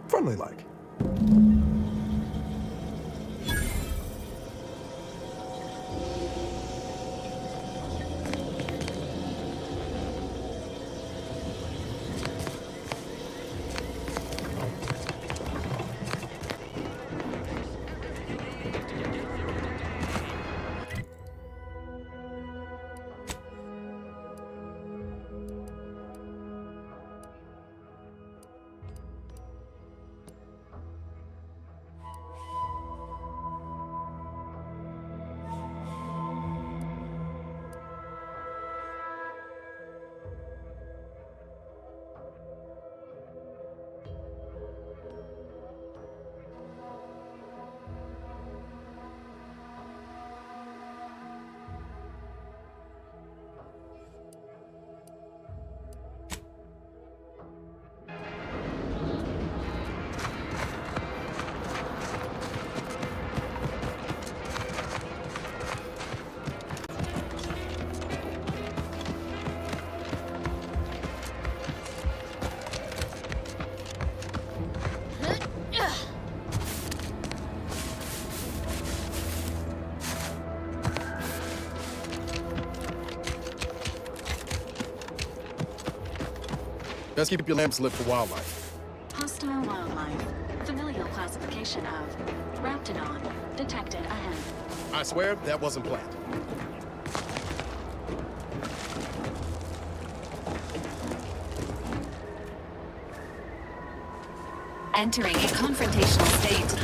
Speaker 2: Friendly like. Best keep your lamps lit for wildlife.
Speaker 3: Hostile wildlife. Familial classification of Raptidon. Detected ahead.
Speaker 2: I swear that wasn't planned.
Speaker 3: Entering a confrontational state.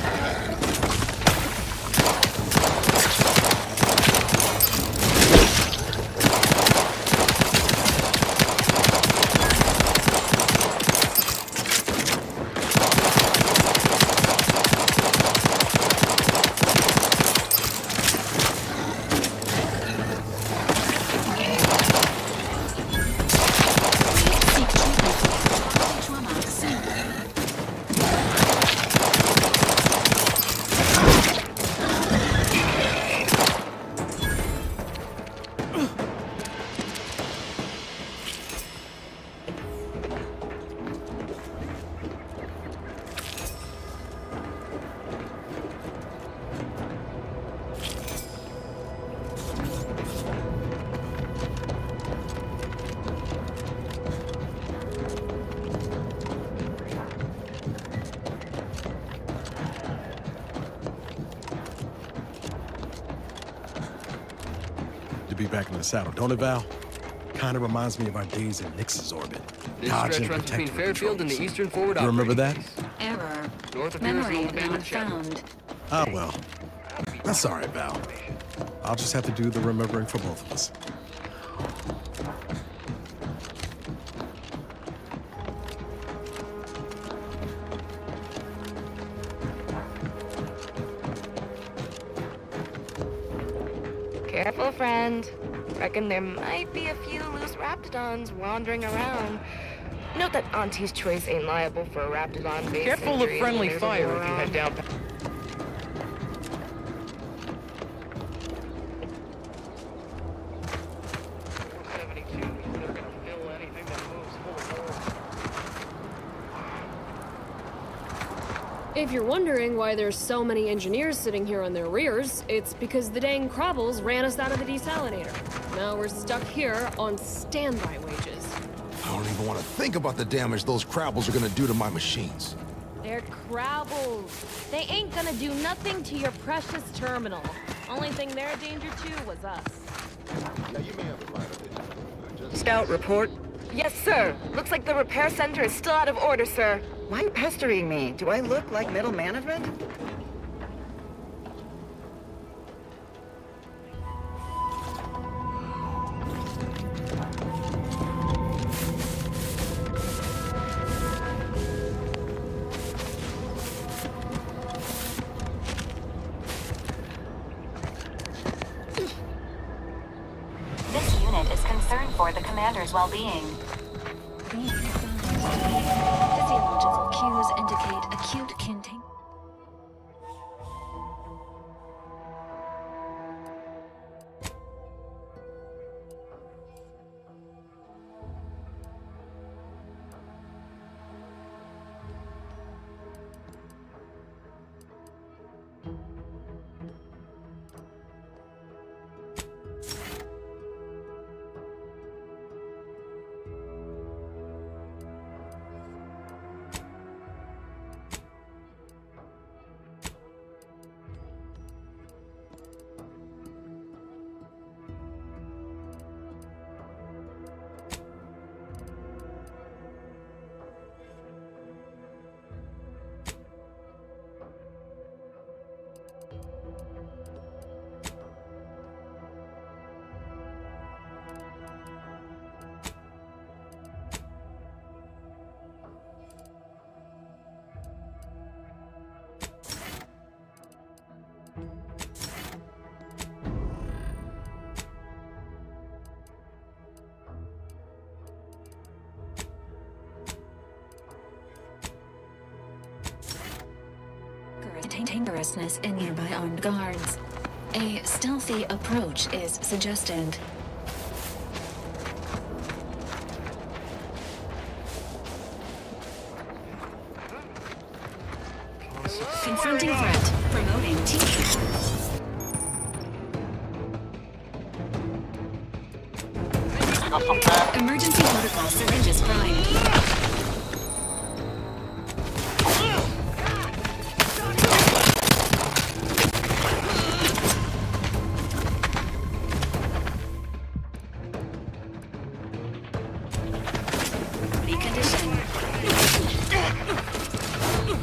Speaker 2: Be back in the saddle, don't it, Val? Kind of reminds me of our days in Nix's orbit.
Speaker 7: This
Speaker 2: Dodging
Speaker 7: stretch runs between
Speaker 2: protecting
Speaker 7: Fairfield and the
Speaker 2: controls.
Speaker 7: Eastern Forward
Speaker 2: You remember that?
Speaker 3: Error.
Speaker 7: North of
Speaker 3: Memory
Speaker 7: Here's the old
Speaker 3: not
Speaker 7: abandoned ship.
Speaker 3: found.
Speaker 2: Oh, well. That's all right, Val. I'll just have to do the remembering for both of us.
Speaker 16: Careful, friend. Reckon there might be a few loose Raptidons wandering around. Note that Auntie's Choice ain't liable for a Raptidon base.
Speaker 7: Careful of friendly fire if you head down.
Speaker 10: If you're wondering why there's so many engineers sitting here on their rears, it's because the dang Crabbles ran us out of the desalinator. Now we're stuck here on standby wages.
Speaker 17: I don't even want to think about the damage those Crabbles are gonna do to my machines.
Speaker 18: They're Crabbles. They ain't gonna do nothing to your precious terminal. Only thing they're a danger to was us.
Speaker 17: Now you may have a mind of it.
Speaker 16: Scout report. Yes, sir. Looks like the repair center is still out of order, sir.
Speaker 19: Why are you pestering me? Do I look like middle management?
Speaker 3: This unit is concerned for the commander's well-being. Physiological cues indicate acute kinting. Dangerousness in nearby armed guards. A stealthy approach is suggested. Confronting threat. Promoting team. Emergency protocol syringes primed.
Speaker 17: You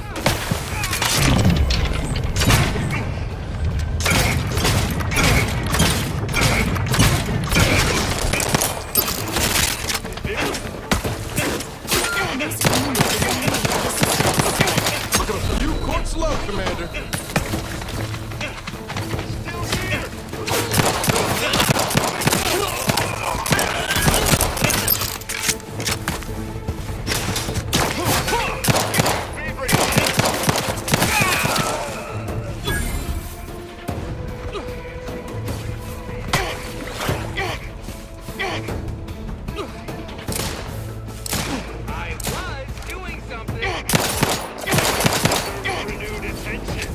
Speaker 17: caught slow, Commander.
Speaker 7: I was doing something. Renewed attention.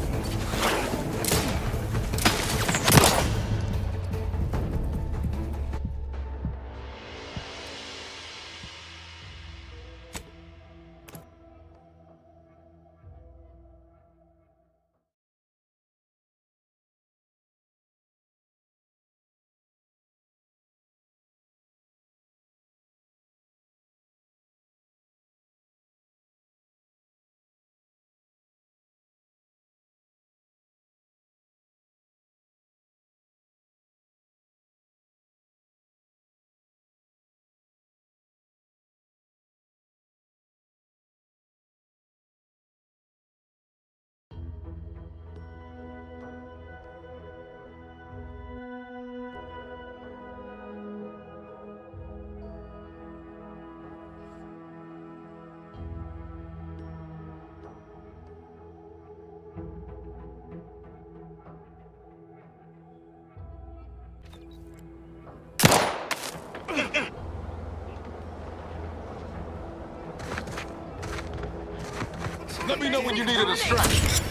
Speaker 17: Let me know when you need a distraction.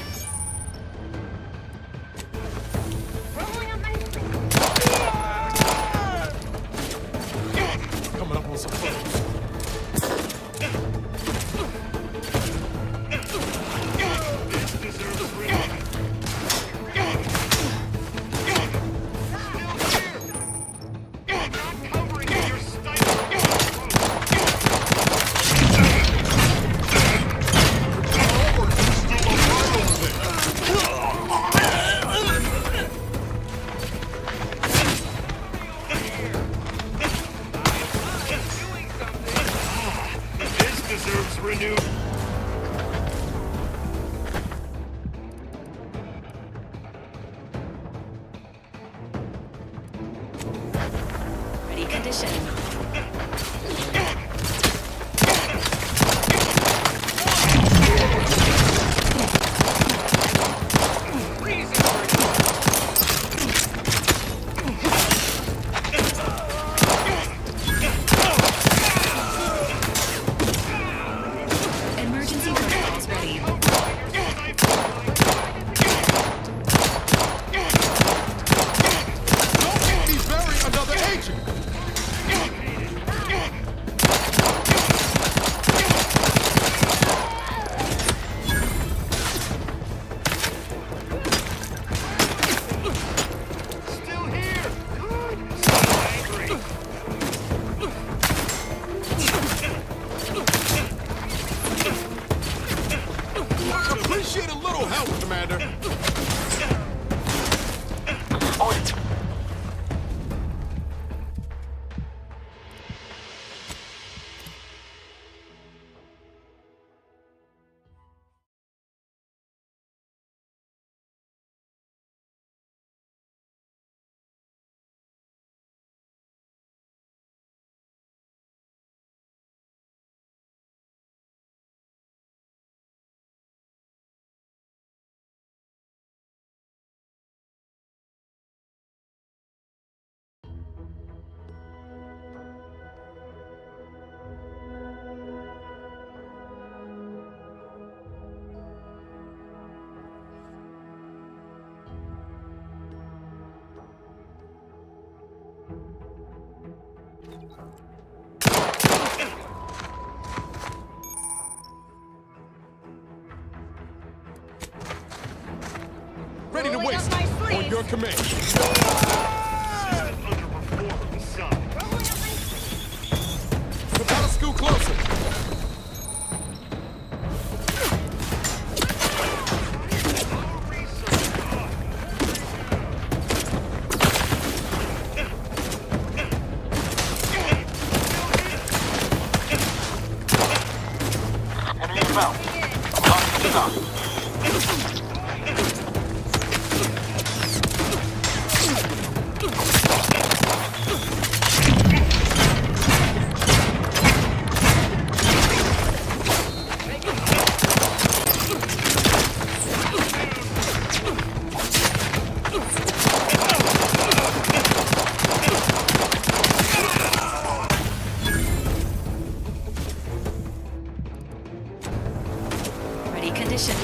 Speaker 17: Coming up on some foes.
Speaker 7: Deserves renewed.
Speaker 3: Ready condition. Emergency protocols ready.
Speaker 17: Don't make me bury another agent.
Speaker 7: Still here. Good. So angry.
Speaker 17: Appreciate a little help, Commander.
Speaker 1: On it.
Speaker 17: Ready to waste on your command.
Speaker 7: Underperformed, son.
Speaker 17: We gotta scoot closer.
Speaker 20: inbound. Lock stock.
Speaker 3: Ready condition.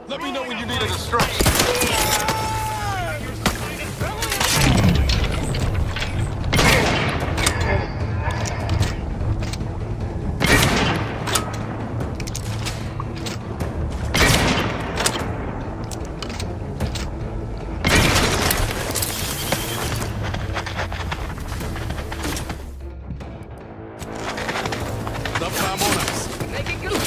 Speaker 20: Let me know when you need a distraction. Enough time on us.
Speaker 7: Make it good.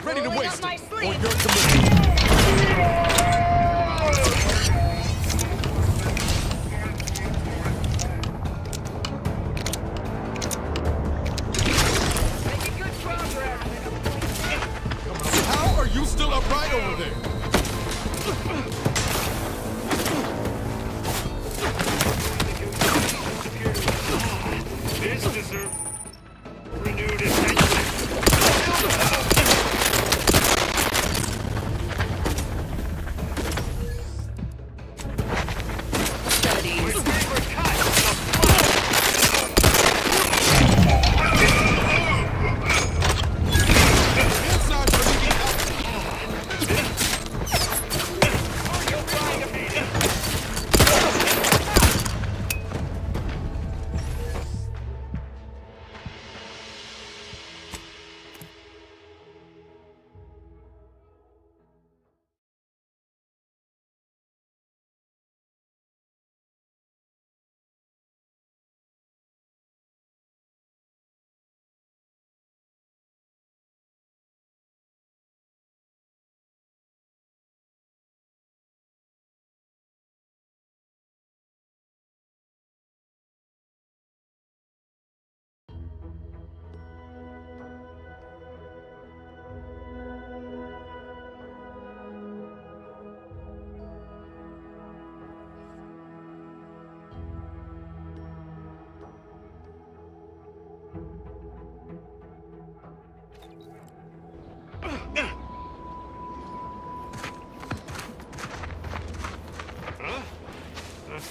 Speaker 20: Ready to waste
Speaker 18: my
Speaker 20: it.
Speaker 18: sleeve.
Speaker 20: On your commitment.
Speaker 7: Making good progress.
Speaker 20: How are you still upright over there?
Speaker 4: This deserves renewed attention.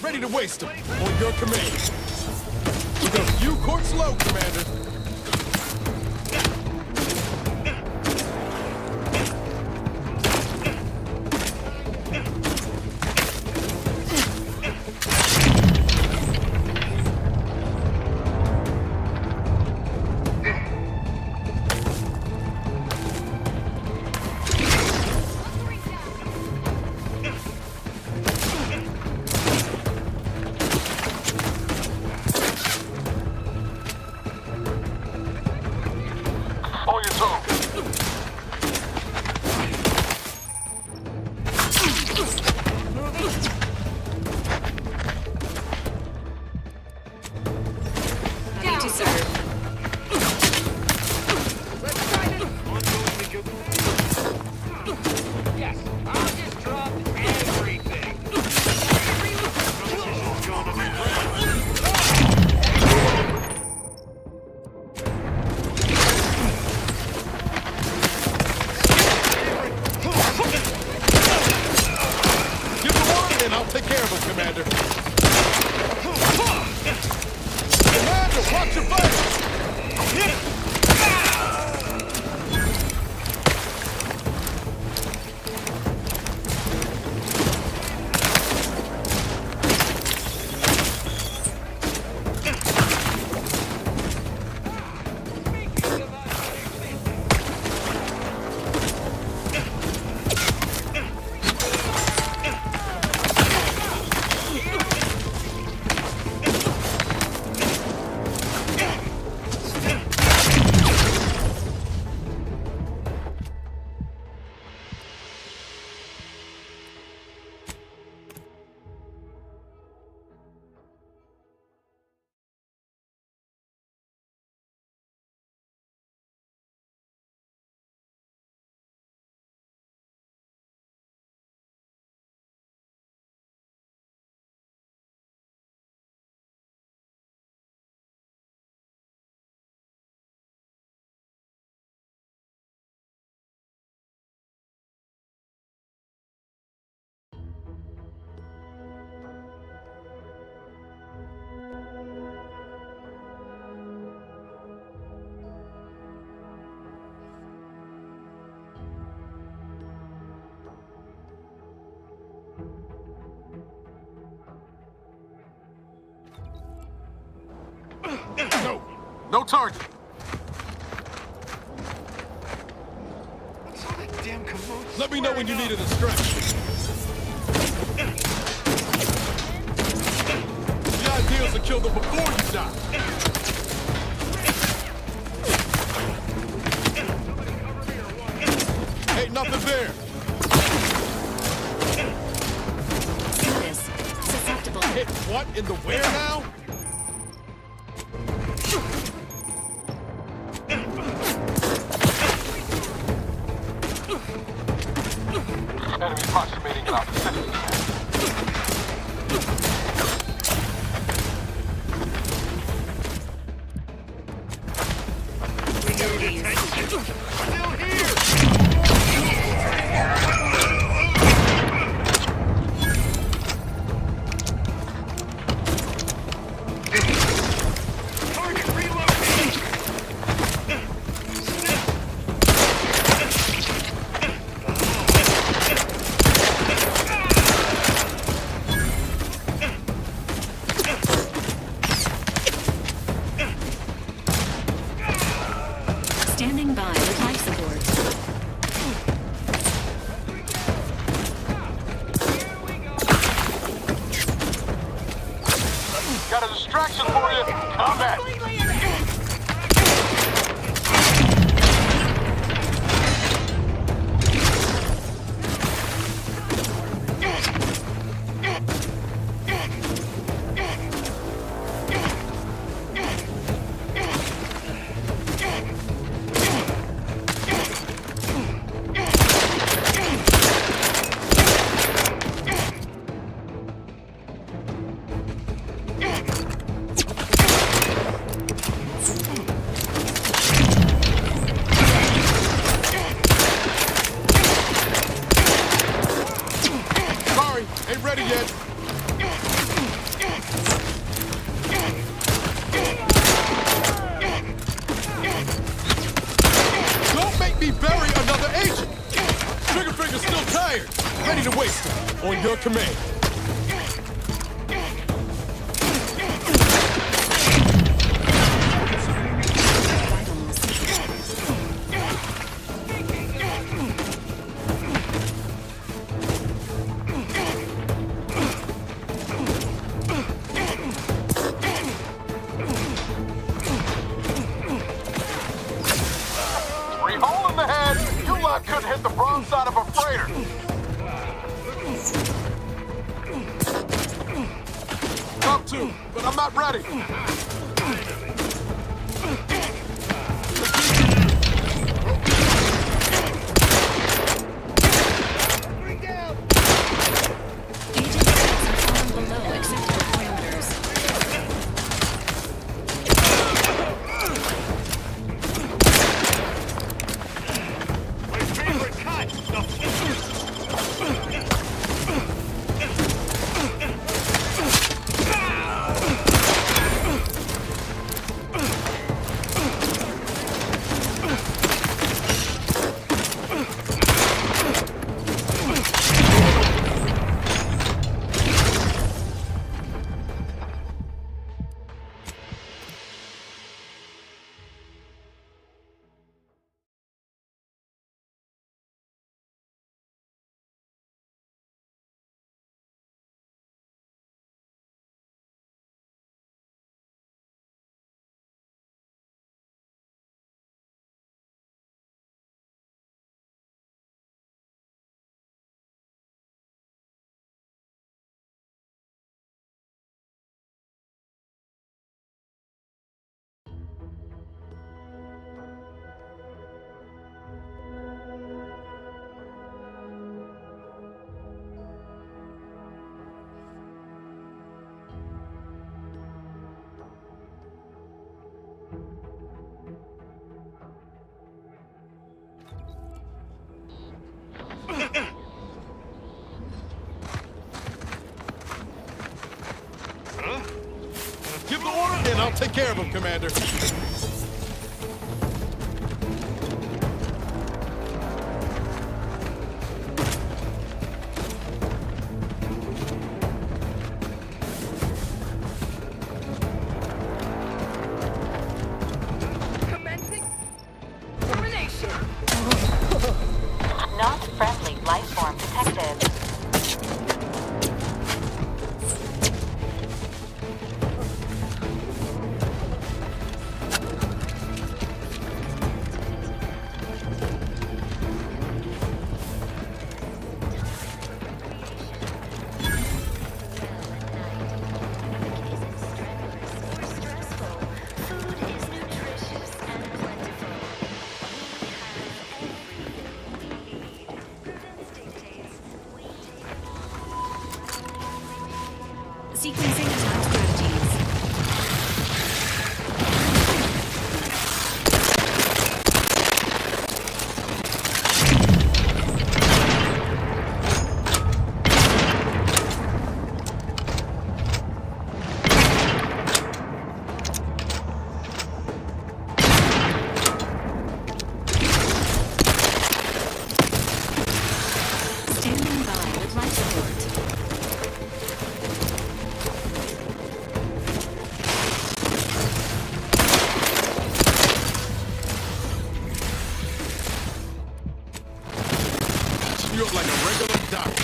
Speaker 17: Ready to waste them. On your command. We go few courts low, Commander.
Speaker 20: On your toes.
Speaker 3: Happy to serve.
Speaker 7: Yes, I'll just drop everything.
Speaker 17: Give the word and I'll take care of him, Commander. Commander, watch your back!
Speaker 20: No. No target.
Speaker 17: Let me know when you need a distraction. The idea is to kill them before you die. Ain't nothing there.
Speaker 3: This. Susceptible.
Speaker 17: Hit what in the where now?
Speaker 20: Enemy approximating in our vicinity.
Speaker 3: Standing by with life support.
Speaker 20: Got a distraction for you. Combat. On your command.
Speaker 17: Hole in the head! You lot couldn't hit the wrong side of a freighter! Up to, but I'm not ready!
Speaker 20: Give the order, and I'll take care of him, Commander.
Speaker 16: Commencing termination.
Speaker 15: Not friendly life form detected.
Speaker 3: Sequencing attack strategies. Standing by with life support.
Speaker 20: You look like a regular doctor.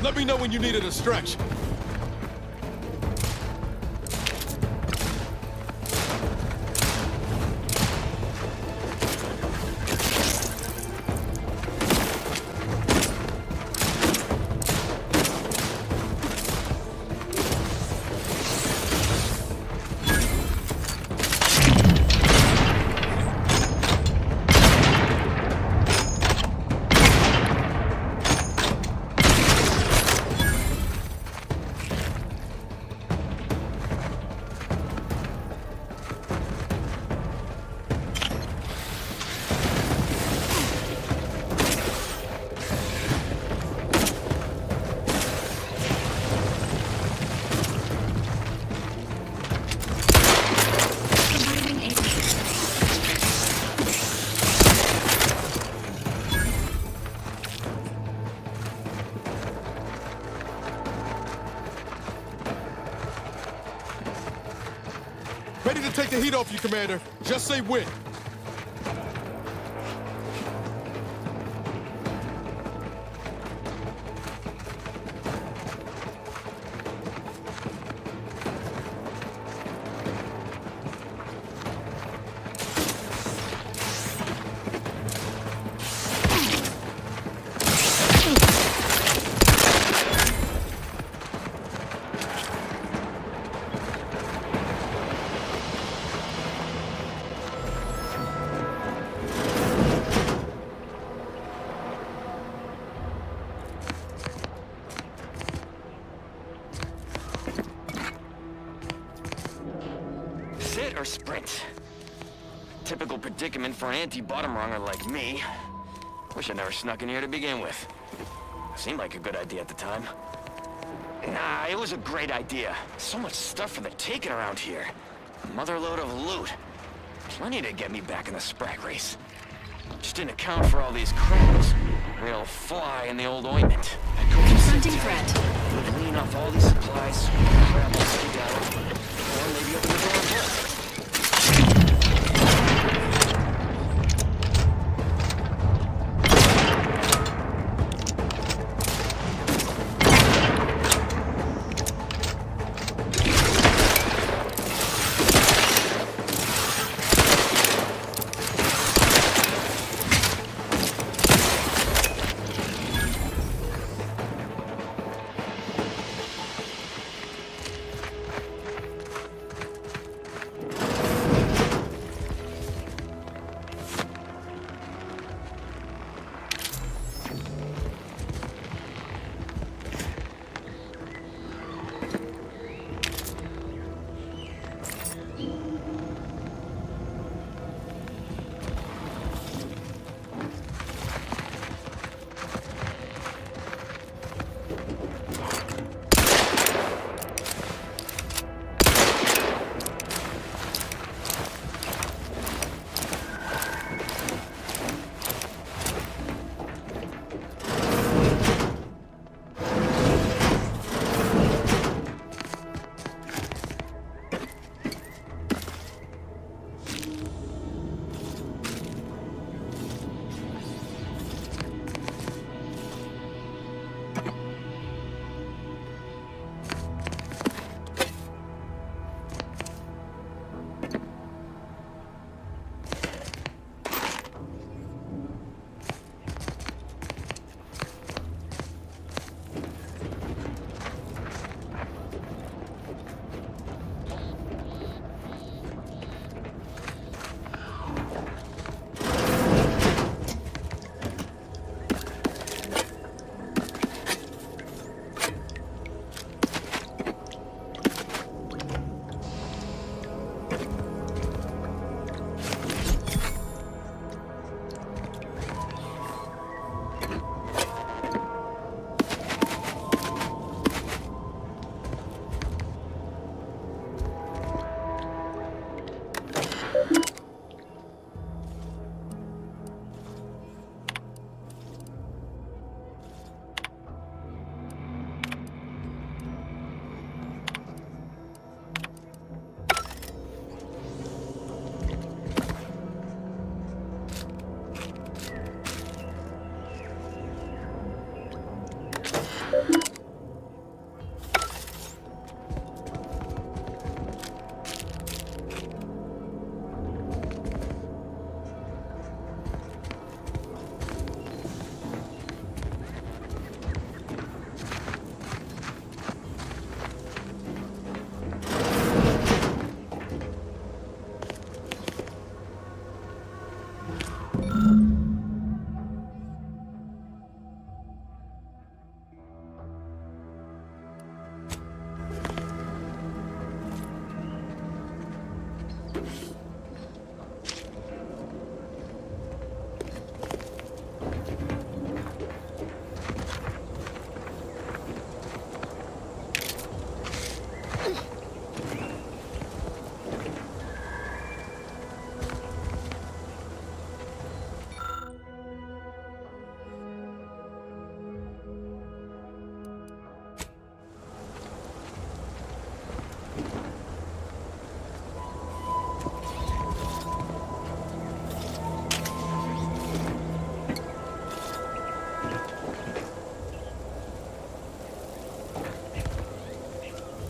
Speaker 20: Let me know when you needed a stretch. Ready to take the heat off you, Commander. Just say when.
Speaker 21: Sit or sprint? Typical predicament for an anti-bottom runger like me. Wish I never snuck in here to begin with. Seemed like a good idea at the time. Nah, it was a great idea. So much stuff for the taking around here. A motherload of loot. Plenty to get me back in the sprag race. Just didn't account for all these crabs. Real fly in the old ointment.
Speaker 3: Confronting threat.
Speaker 21: Clean off all these supplies, grab all skedaddle, or maybe open the door and bolt.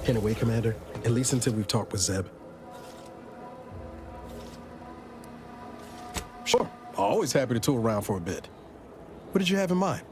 Speaker 2: Can't wait, Commander. At least until we've talked with Zeb. Sure. Always happy to tool around for a bit. What did you have in mind?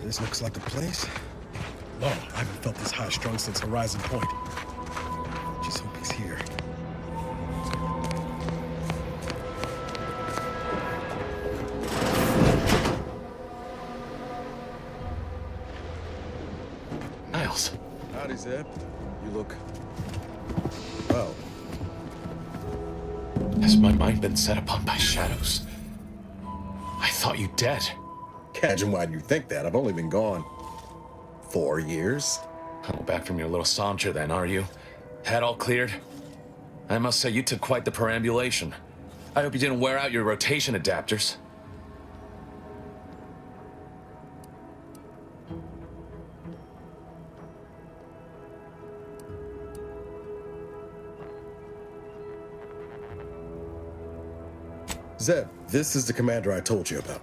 Speaker 2: This looks like the place. Oh, I haven't felt this high-strung since Horizon Point. Just hope he's here.
Speaker 5: Miles.
Speaker 2: Howdy, Zeb. You look... well.
Speaker 5: Has my mind been set upon by shadows? I thought you dead.
Speaker 2: Imagine why you think that. I've only been gone 4 years.
Speaker 5: Oh, back from your little saunter then, are you? Head all cleared? I must say you took quite the perambulation. I hope you didn't wear out your rotation adapters.
Speaker 2: Zeb, this is the commander I told you about.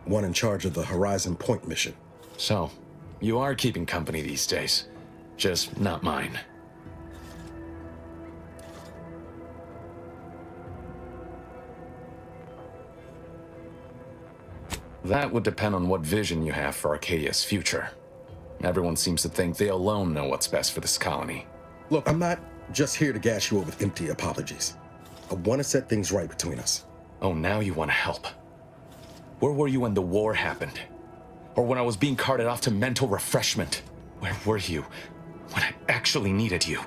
Speaker 2: One in charge of the Horizon Point mission.
Speaker 5: So, you are keeping company these days. Just not mine. That would depend on what vision you have for Arcadia's future. Everyone seems to think they alone know what's best for this colony.
Speaker 2: Look, I'm not just here to gas you up with empty apologies. I want to set things right between us.
Speaker 5: Oh, now you want to help. Where were you when the war happened? Or when I was being carted off to mental refreshment? Where were you when I actually needed you?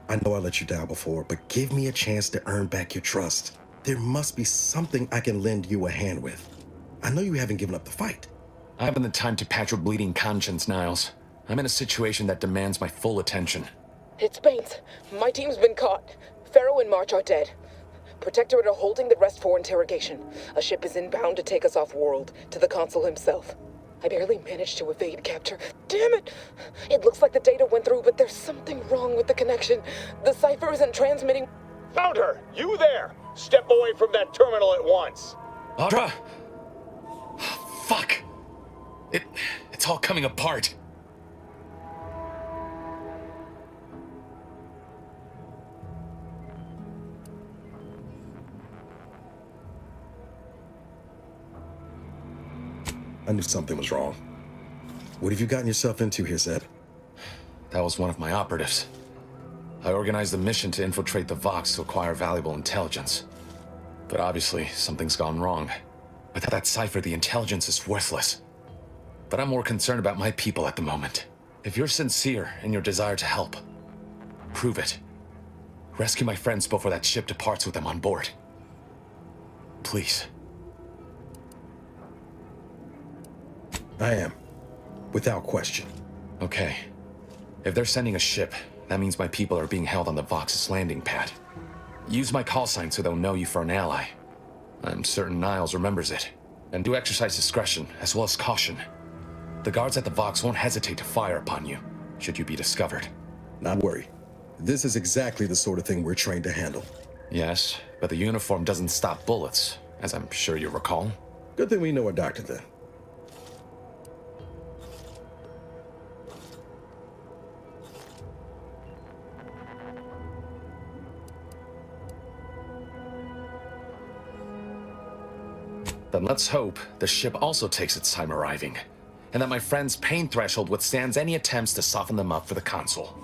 Speaker 2: I know I let you down before, but give me a chance to earn back your trust. There must be something I can lend you a hand with. I know you haven't given up the fight.
Speaker 5: I haven't the time to patch your bleeding conscience, Niles. I'm in a situation that demands my full attention.
Speaker 8: It's Baines. My team's been caught. Pharaoh and March are dead. Protectorate are holding the rest for interrogation. A ship is inbound to take us off-world, to the consul himself. I barely managed to evade capture. Damn it! It looks like the data went through, but there's something wrong with the connection. The cipher isn't transmitting.
Speaker 22: Found her! You there! Step away from that terminal at once!
Speaker 5: Audra! Fuck! It's all coming apart.
Speaker 2: I knew something was wrong. What have you gotten yourself into here, Zeb?
Speaker 5: That was one of my operatives. I organized a mission to infiltrate the Vox to acquire valuable intelligence. But obviously, something's gone wrong. Without that cipher, the intelligence is worthless. But I'm more concerned about my people at the moment. If you're sincere in your desire to help, prove it. Rescue my friends before that ship departs with them on board. Please.
Speaker 2: I am. Without question.
Speaker 5: Okay. If they're sending a ship, that means my people are being held on the Vox's landing pad. Use my call sign so they'll know you for an ally. I'm certain Niles remembers it. And do exercise discretion, as well as caution. The guards at the Vox won't hesitate to fire upon you, should you be discovered.
Speaker 2: Not worry. This is exactly the sort of thing we're trained to handle.
Speaker 5: Yes, but the uniform doesn't stop bullets, as I'm sure you recall.
Speaker 2: Good thing we know a doctor then.
Speaker 5: Then let's hope the ship also takes its time arriving, and that my friend's pain threshold withstands any attempts to soften them up for the consul.